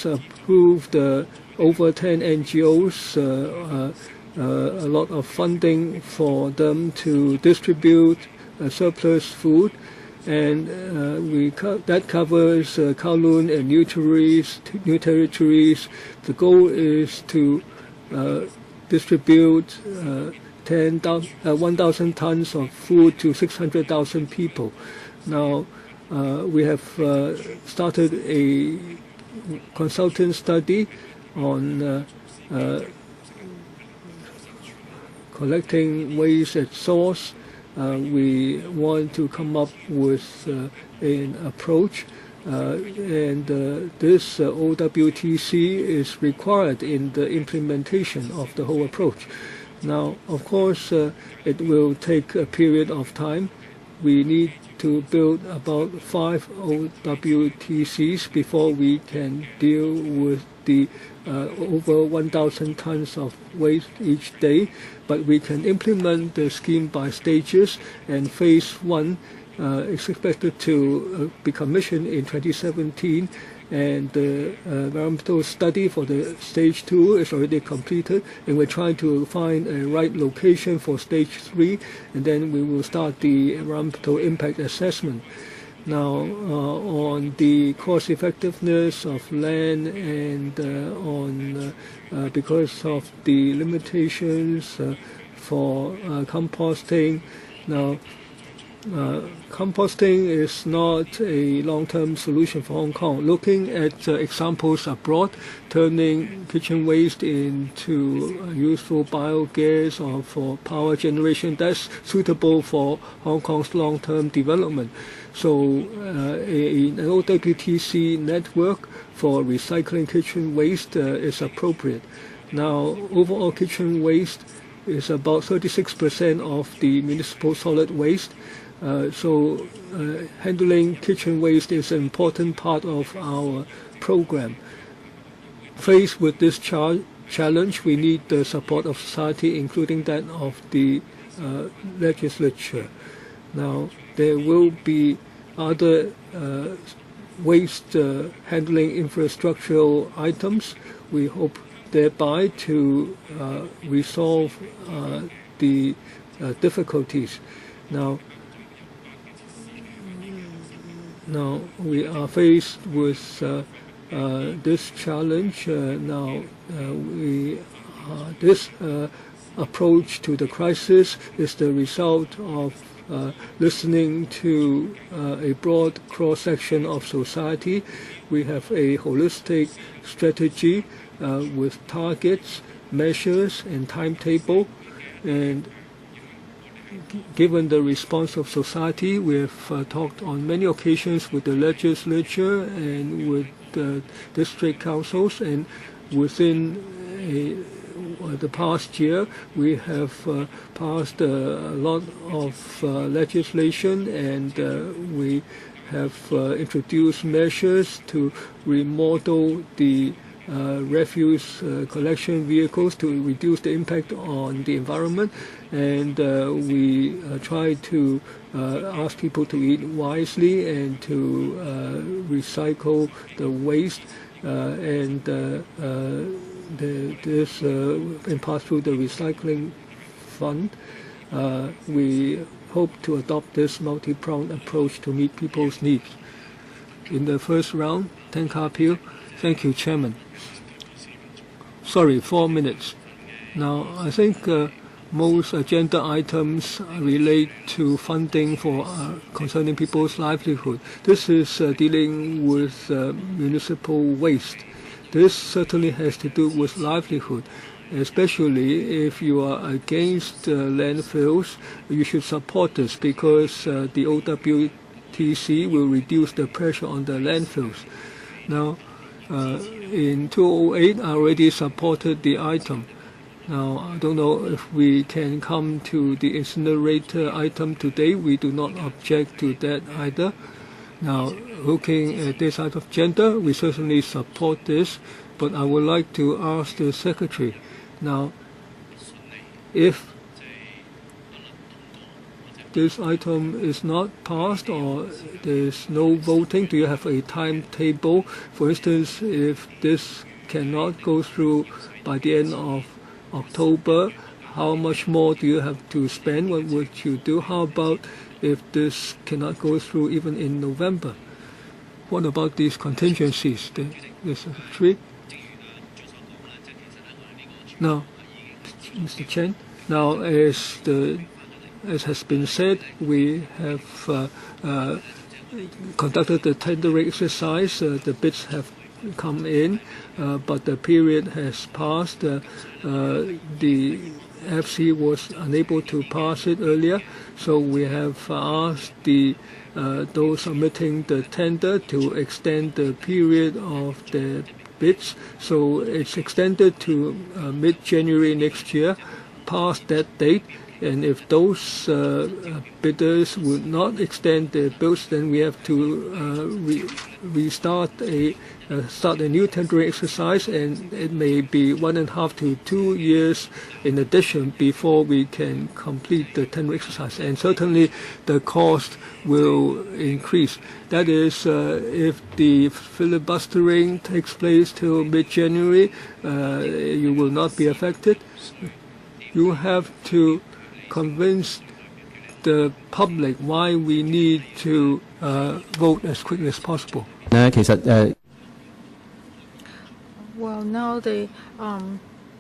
approved over 10 NGOs a lot of funding for them to distribute surplus food, and that covers Kowloon and New Territories. The goal is to distribute 1,000 tons of food to 600,000 people. Now, we have started a consultant study on collecting waste at source. We want to come up with an approach, and this OWTC is required in the implementation of the whole approach. Now, of course, it will take a period of time. We need to build about 5 OWTCs before we can deal with the over 1,000 tons of waste each day, but we can implement the scheme by stages, and phase 1 is expected to be commissioned in 2017, and the environmental study for the stage 2 is already completed, and we're trying to find a right location for stage 3, and then we will start the environmental impact assessment. Now, on the cost effectiveness of land and because of the limitations for composting. Now, composting is not a long-term solution for Hong Kong. Looking at examples abroad, turning kitchen waste into useful biogas or for power generation, that's suitable for Hong Kong's long-term development. So an OWTC network for recycling kitchen waste is appropriate. Now, overall kitchen waste is about 36% of the municipal solid waste. So handling kitchen waste is an important part of our program. Faced with this challenge, we need the support of society, including that of the legislature. Now, there will be other waste handling infrastructural items. We hope thereby to resolve the difficulties. Now we are faced with this challenge. This approach to the crisis is the result of listening to a broad cross-section of society. We have a holistic strategy with targets, measures, and timetable. And given the response of society, we have talked on many occasions with the legislature and with the district councils, and within the past year we have passed a lot of legislation, and we have introduced measures to remodel the refuse collection vehicles to reduce the impact on the environment, and we try to ask people to eat wisely and to recycle the waste, and this in part through the recycling fund. We hope to adopt this multi-pronged approach to meet people's needs. In the first round, 10 Kapil. Thank you, Chairman. Sorry, 4 minutes. Now, I think most agenda items relate to funding for concerning people's livelihood. This is dealing with municipal waste. This certainly has to do with livelihood, especially if you are against landfills. You should support this because the OWTC will reduce the pressure on the landfills. Now, in 2008, I already supported the item. Now, I don't know if we can come to the incinerator item today. We do not object to that either. Now, looking at this out of gender, we certainly support this, but I would like to ask the Secretary. Now, if this item is not passed or there's no voting, do you have a timetable? For instance, if this cannot go through by the end of October, how much more do you have to spend? What would you do? How about if this cannot go through even in November? What about these contingencies? This three? Now, Mr. Chen, now as has been said, we have conducted the tendering exercise. The bids have come in, but the period has passed. The FC was unable to pass it earlier, so we have asked those submitting the tender to extend the period of the bids. So it's extended to mid-January next year. past that date. And if those bidders would not extend their bids, then we have to start a new tendering exercise, and it may be 1.5 to 2 years in addition before we can complete the tendering exercise. And certainly the cost will increase. That is, if the filibustering takes place till mid-January, you will not be affected. You have to convince the public why we need to vote as quickly as possible. Well, now the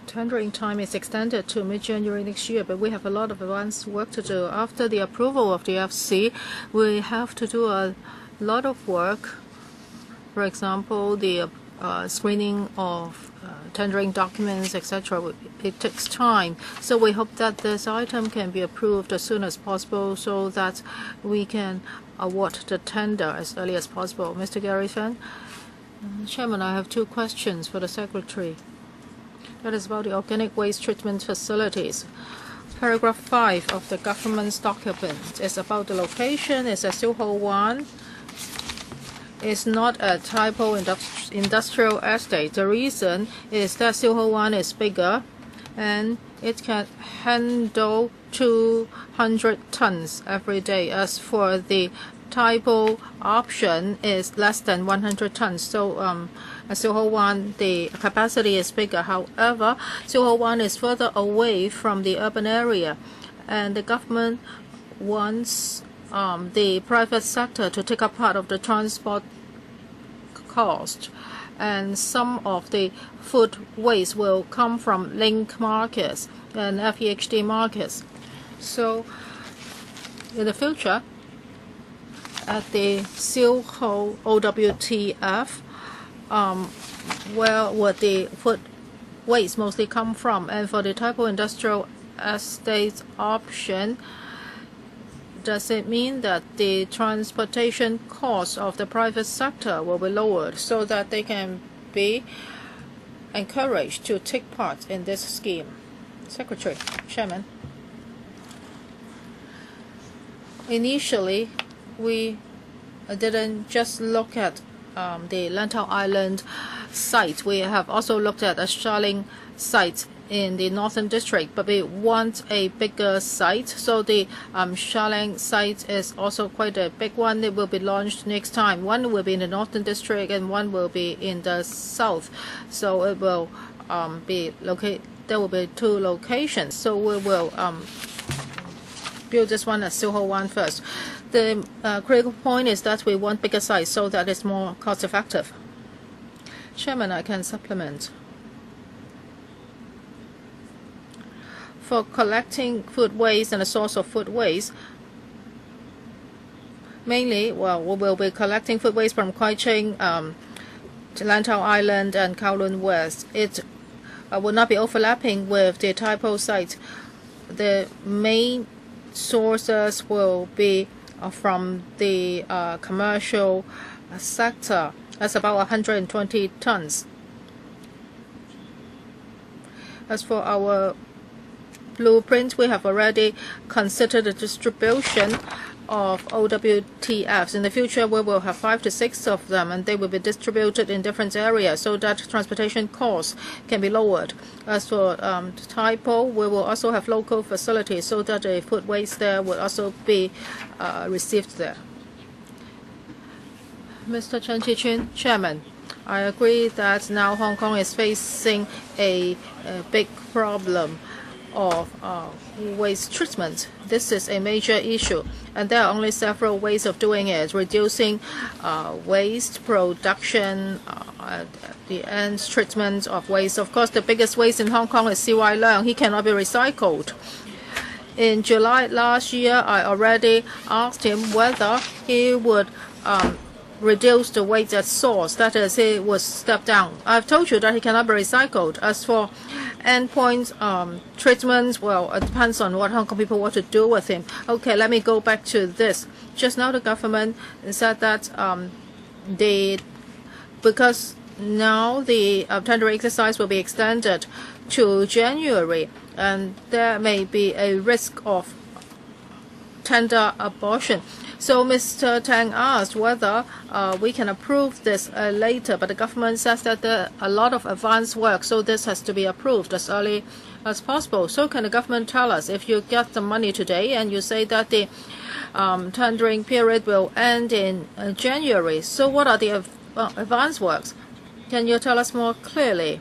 tendering time is extended to mid-January next year, but we have a lot of advance work to do. After the approval of the FC, we have to do a lot of work. For example, the screening of tendering documents, etc. It takes time. So we hope that this item can be approved as soon as possible so that we can award the tender as early as possible. Mr. Gary Fan? Chairman, I have 2 questions for the Secretary. That is about the organic waste treatment facilities. Paragraph 5 of the government's document is about the location. It's at Silho 1. It's not a typo industrial estate. The reason is that Silho 1 is bigger and it can handle 200 tons every day. As for the typo option is less than 100 tons. So at Silho 1, the capacity is bigger. However, Silho 1 is further away from the urban area, and the government wants the private sector to take up part of the transport cost. And some of the food waste will come from link markets and FEHD markets. So in the future, at the Silho OWTF, where would the food waste mostly come from? And for the typo industrial estate option, does it mean that the transportation cost of the private sector will be lowered so that they can be encouraged to take part in this scheme? Secretary, Chairman. Initially, we didn't just look at the Lantau Island site. We have also looked at a Shaling site in the Northern District, but we want a bigger site. So the Shaling site is also quite a big one. It will be launched next time. One will be in the Northern District and one will be in the South. So it will be located. There will be 2 locations. So we will build this one at Silho 1 first. The critical point is that we want bigger size so that it's more cost effective. Chairman, I can supplement. For collecting food waste and the source of food waste, mainly, well, we will be collecting food waste from Kwai Ching, Lantau Island, and Kowloon West. It will not be overlapping with the typo site. The main sources will be from the commercial sector. That's about 120 tons. As for our blueprint, we have already considered the distribution of OWTFs. In the future, we will have 5 to 6 of them, and they will be distributed in different areas so that transportation costs can be lowered. As for typo, we will also have local facilities so that the food waste there will also be received there. Mr. Chen Chi-chun, Chairman, I agree that now Hong Kong is facing a big problem of waste treatment. This is a major issue, and there are only several ways of doing it: reducing waste production, the end treatment of waste. Of course, the biggest waste in Hong Kong is CY Leung. He cannot be recycled. In July last year, I already asked him whether he would reduce the waste at source. That is, he would step down. I've told you that he cannot be recycled. As for endpoint treatment, well, it depends on what Hong Kong people want to do with him. Okay, let me go back to this. Just now the government said that because now the tender exercise will be extended to January, and there may be a risk of tender abortion. So Mr. Tang asked whether we can approve this later, but the government says that there are a lot of advance work, so this has to be approved as early as possible. So can the government tell us, if you get the money today and you say that the tendering period will end in January, so what are the advance works? Can you tell us more clearly?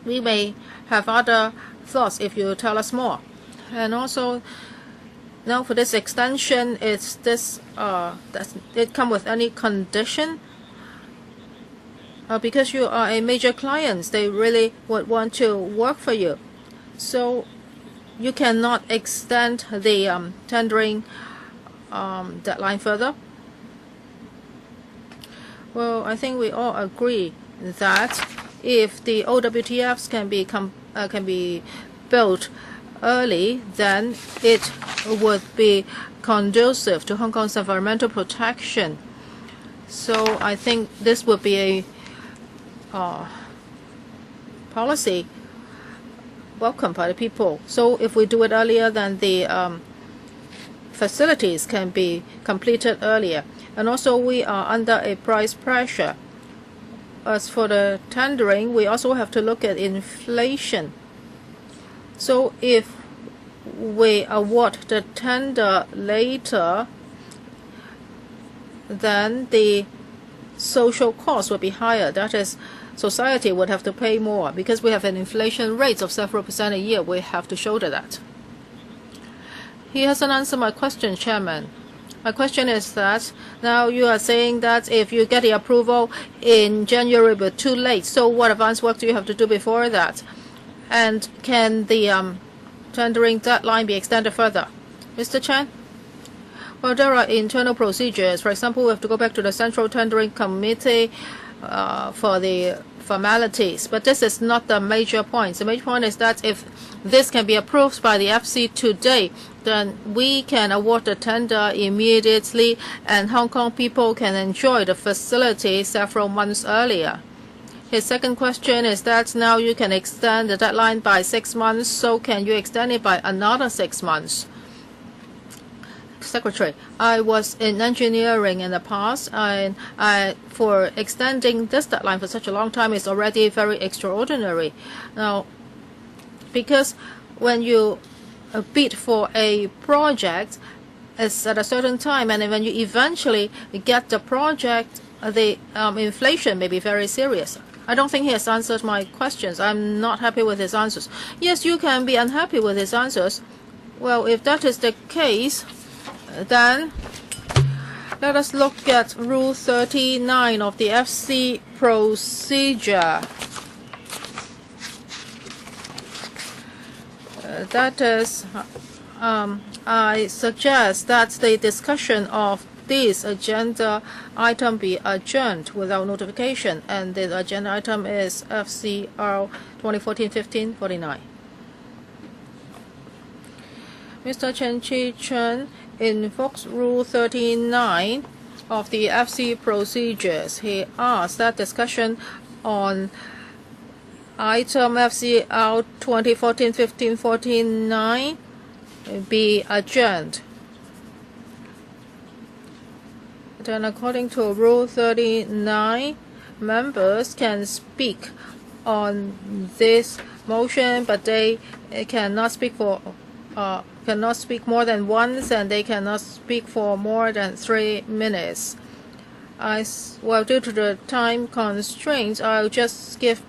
We may have other thoughts if you tell us more. And also, now for this extension, does it come with any condition? Because you are a major client, they really would want to work for you. So you cannot extend the tendering deadline further. Well, I think we all agree that if the OWTFs can be built early, then it would be conducive to Hong Kong's environmental protection. So I think this would be a policy welcomed by the people. So if we do it earlier, then the facilities can be completed earlier. And also we are under a price pressure. As for the tendering, we also have to look at inflation. So if we award the tender later, then the social cost will be higher. That is, society would have to pay more. Because we have an inflation rate of several percent a year, we have to shoulder that. He hasn't answered my question, Chairman. My question is that now you are saying that if you get the approval in January but too late, so what advance work do you have to do before that? And can the tendering deadline be extended further? Mr. Chan? Well, there are internal procedures. For example, we have to go back to the Central Tendering Committee for the formalities. But this is not the major point. The major point is that if this can be approved by the FC today, then we can award the tender immediately and Hong Kong people can enjoy the facility several months earlier. His second question is that now you can extend the deadline by 6 months, so can you extend it by another 6 months? Secretary, I was in engineering in the past, and for extending this deadline for such a long time is already very extraordinary. Now, because when you bid for a project, it's at a certain time, and when you eventually get the project, the inflation may be very serious. I don't think he has answered my questions. I'm not happy with his answers. Yes, you can be unhappy with his answers. Well, if that is the case, then let us look at Rule 39 of the FC procedure. That is, I suggest that the discussion of this agenda item be adjourned without notification, and the agenda item is FCR 2014-15-49. Mr. Chen Chi-chun invokes Rule 39 of the FC procedures. He asked that discussion on item FCR 2014-15-49 be adjourned. Then according to Rule 39, members can speak on this motion, but they cannot speak more than once, and they cannot speak for more than 3 minutes. Well, due to the time constraints, I'll just give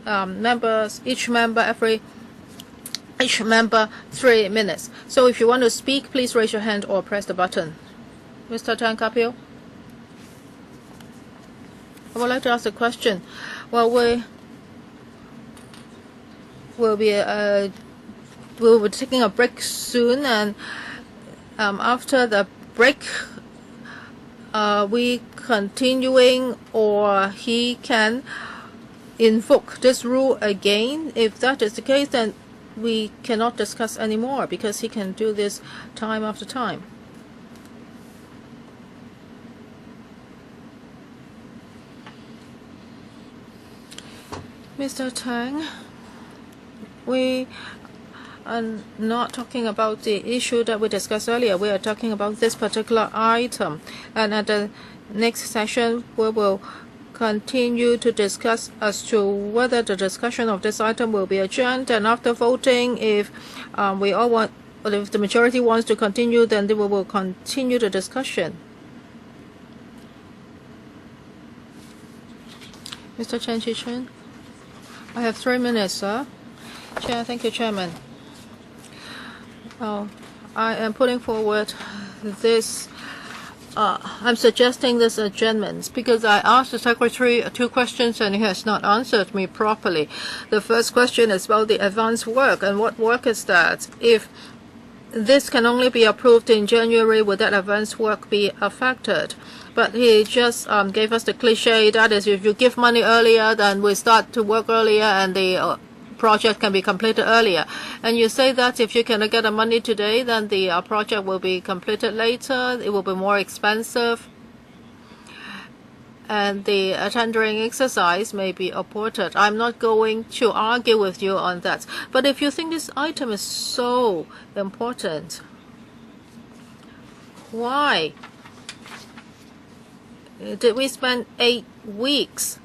each member 3 minutes. So if you want to speak, please raise your hand or press the button. Mr. Tan Kapil? I would like to ask a question. Well, we'll be taking a break soon, and after the break, we continuing, or he can invoke this rule again. If that is the case, then we cannot discuss anymore because he can do this time after time. Mr. Tang, we are not talking about the issue that we discussed earlier. We are talking about this particular item. And at the next session, we will continue to discuss as to whether the discussion of this item will be adjourned. And after voting, if if the majority wants to continue, then we will continue the discussion. Mr. Chen Chi-chun, I have 3 minutes, sir. Chair, thank you, Chairman. I am putting forward this. I'm suggesting this adjournment because I asked the Secretary 2 questions and he has not answered me properly. The first question is about the advance work, and what work is that? If this can only be approved in January, would that advance work be affected? But he just gave us the cliche, that is, if you give money earlier, then we start to work earlier and the project can be completed earlier. And you say that if you cannot get the money today, then the project will be completed later. It will be more expensive. And the tendering exercise may be aborted. I'm not going to argue with you on that. But if you think this item is so important, why did we spend 8 weeks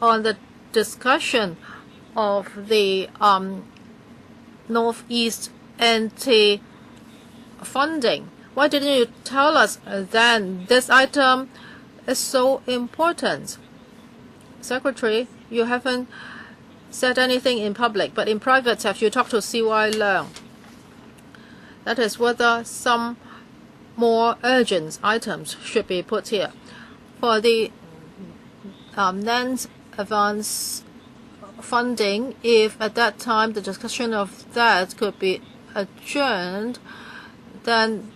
on the discussion of the Northeast anti-funding? Why didn't you tell us then this item is so important? Secretary, you haven't said anything in public, but in private, have you talked to CY Leung? That is whether some more urgent items should be put here. For the NAND advance funding, if at that time the discussion of that could be adjourned, then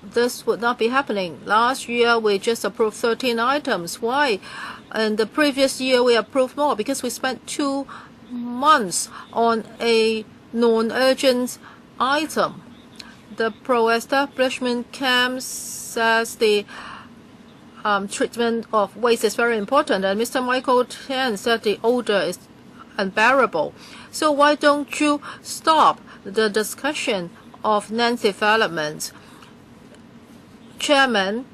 this would not be happening. Last year we just approved 13 items. Why? And the previous year we approved more because we spent 2 months on a non-urgent item. The pro-establishment camp says the treatment of waste is very important, and Mr. Michael Tian said the odor is unbearable. So why don't you stop the discussion of land development? Chairman,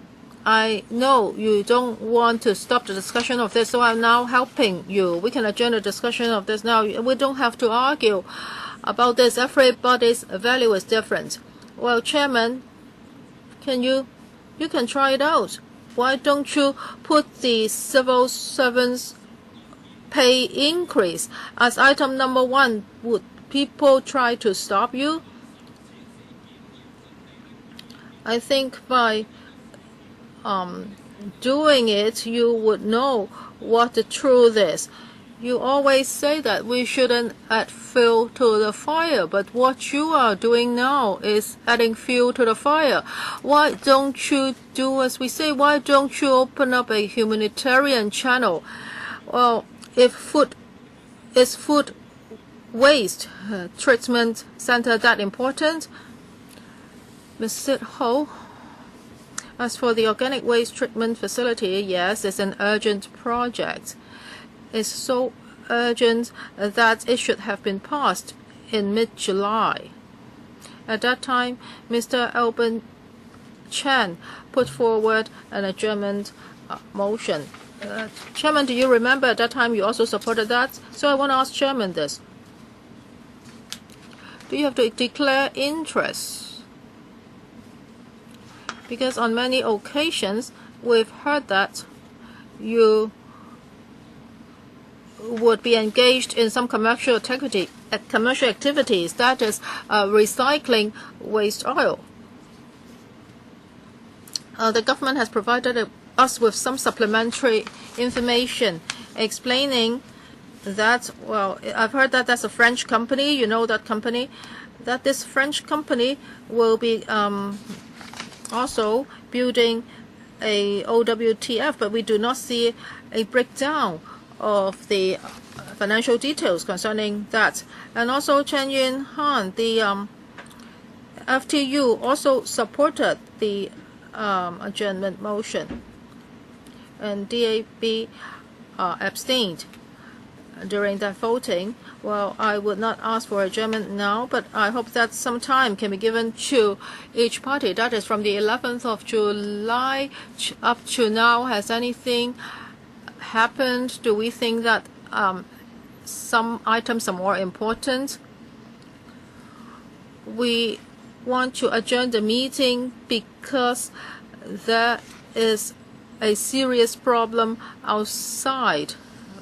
I know you don't want to stop the discussion of this, so I'm now helping you. We can adjourn the discussion of this now. We don't have to argue about this. Everybody's value is different. Well, Chairman, you can try it out. Why don't you put the civil servants' pay increase as item number 1? Would people try to stop you? I think by doing it, you would know what the truth is. You always say that we shouldn't add fuel to the fire, but what you are doing now is adding fuel to the fire. Why don't you do as we say? Why don't you open up a humanitarian channel? Well, if food waste treatment center that important? Ms. Sid Ho, as for the organic waste treatment facility, yes, it's an urgent project. Is so urgent that it should have been passed in mid-July. At that time, Mr. Alban Chan put forward an adjournment motion. Chairman, do you remember at that time you also supported that? So I want to ask Chairman this. Do you have to declare interest? Because on many occasions, we've heard that you would be engaged in some commercial activities, that is recycling waste oil. The government has provided us with some supplementary information explaining that, well, I've heard that that's a French company, you know that company, that this French company will be also building a OWTF, but we do not see a breakdown of the financial details concerning that. And also Chen Yun Han, the FTU, also supported the adjournment motion, and DAB abstained. during that voting. Well, I would not ask for adjournment now, but I hope that some time can be given to each party. That is from the 11th of July up to now. Has anything happened? Do we think that some items are more important? We want to adjourn the meeting because there is a serious problem outside.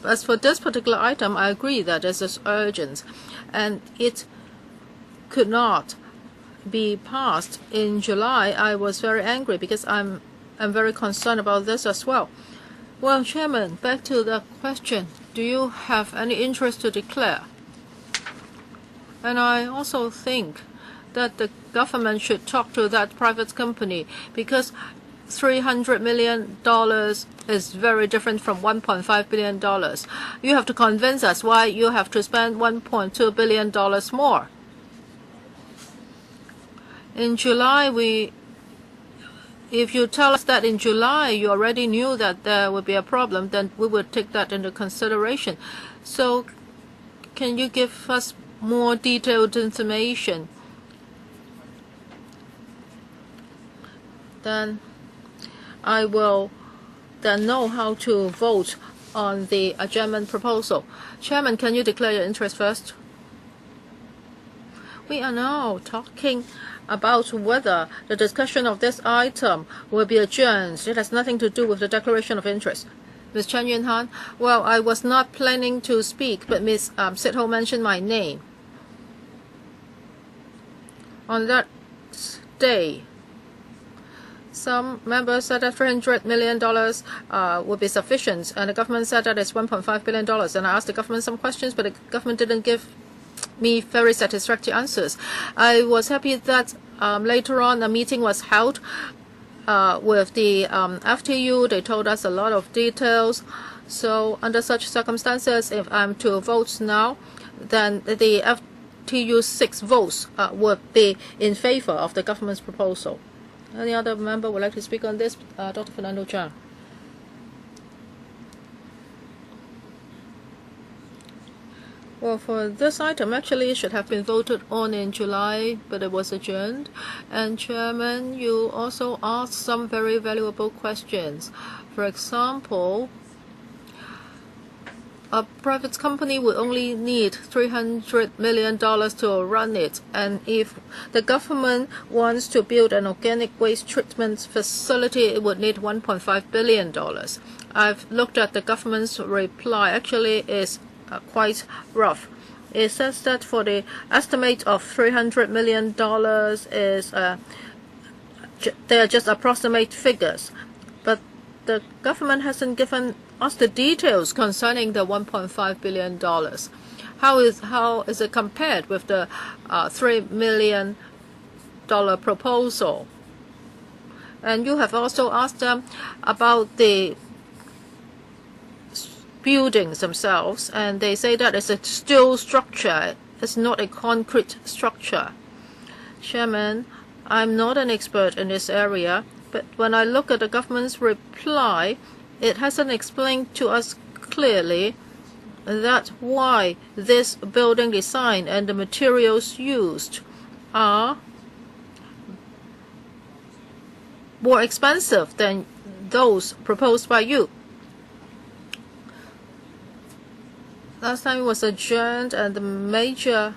As for this particular item, I agree that this is urgent, and it could not be passed in July. I was very angry because I'm very concerned about this as well. Well, Chairman, back to the question. Do you have any interest to declare? And I also think that the government should talk to that private company, because $300 million is very different from $1.5 billion. You have to convince us why you have to spend $1.2 billion more. In July, if you tell us that in July you already knew that there would be a problem, then we would take that into consideration. So can you give us more detailed information? Then I will then know how to vote on the adjournment proposal. Chairman, can you declare your interest first? We are now talking about whether the discussion of this item will be adjourned. It has nothing to do with the declaration of interest. Ms. Chen Yunhan, well, I was not planning to speak, but Ms. Sitho mentioned my name. On that day, some members said that $300 million would be sufficient, and the government said that it's $1.5 billion. And I asked the government some questions, but the government didn't give me very satisfactory answers. I was happy that later on a meeting was held with the FTU. They told us a lot of details. So under such circumstances, if I'm to vote now, then the FTU's 6 votes would be in favor of the government's proposal. Any other member would like to speak on this? Dr. Fernando Zhang. Well, for this item, actually, it should have been voted on in July, but it was adjourned. And Chairman, you also asked some very valuable questions. For example, a private company would only need $300 million to run it. And if the government wants to build an organic waste treatment facility, it would need $1.5 billion. I've looked at the government's reply. Actually, it's quite rough. It says that for the estimate of $300 million is they are just approximate figures. But the government hasn't given us the details concerning the $1.5 billion. How is it compared with the $3 million proposal? And you have also asked them about the buildings themselves, and they say that it's a steel structure. It's not a concrete structure. Chairman, I'm not an expert in this area, but when I look at the government's reply, it hasn't explained to us clearly that why this building design and the materials used are more expensive than those proposed by you. Last time it was adjourned, and the major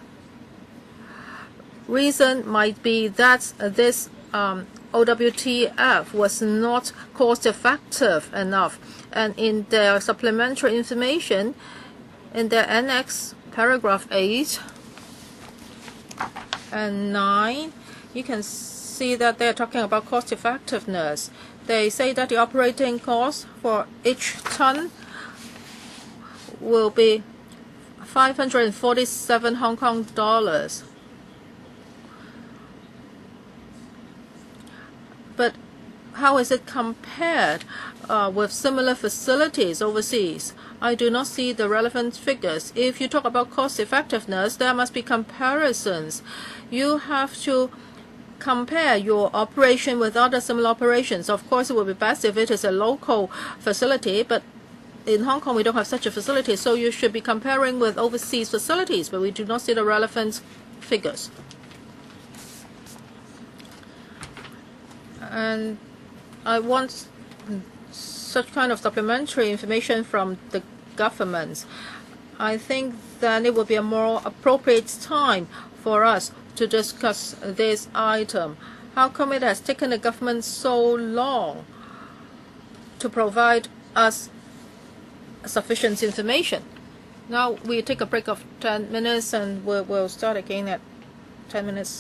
reason might be that this OWTF was not cost-effective enough. And in their supplementary information, in their annex paragraph 8 and 9, you can see that they're talking about cost-effectiveness. They say that the operating cost for each ton will be 547 Hong Kong dollars. But how is it compared with similar facilities overseas? I do not see the relevant figures. If you talk about cost effectiveness, there must be comparisons. You have to compare your operation with other similar operations. Of course, it would be best if it is a local facility, but in Hong Kong, we don't have such a facility, so you should be comparing with overseas facilities, but we do not see the relevant figures. And I want such kind of supplementary information from the government. I think that it would be a more appropriate time for us to discuss this item. How come it has taken the government so long to provide us sufficient information? Now we take a break of 10 minutes and we'll start again at 10 minutes.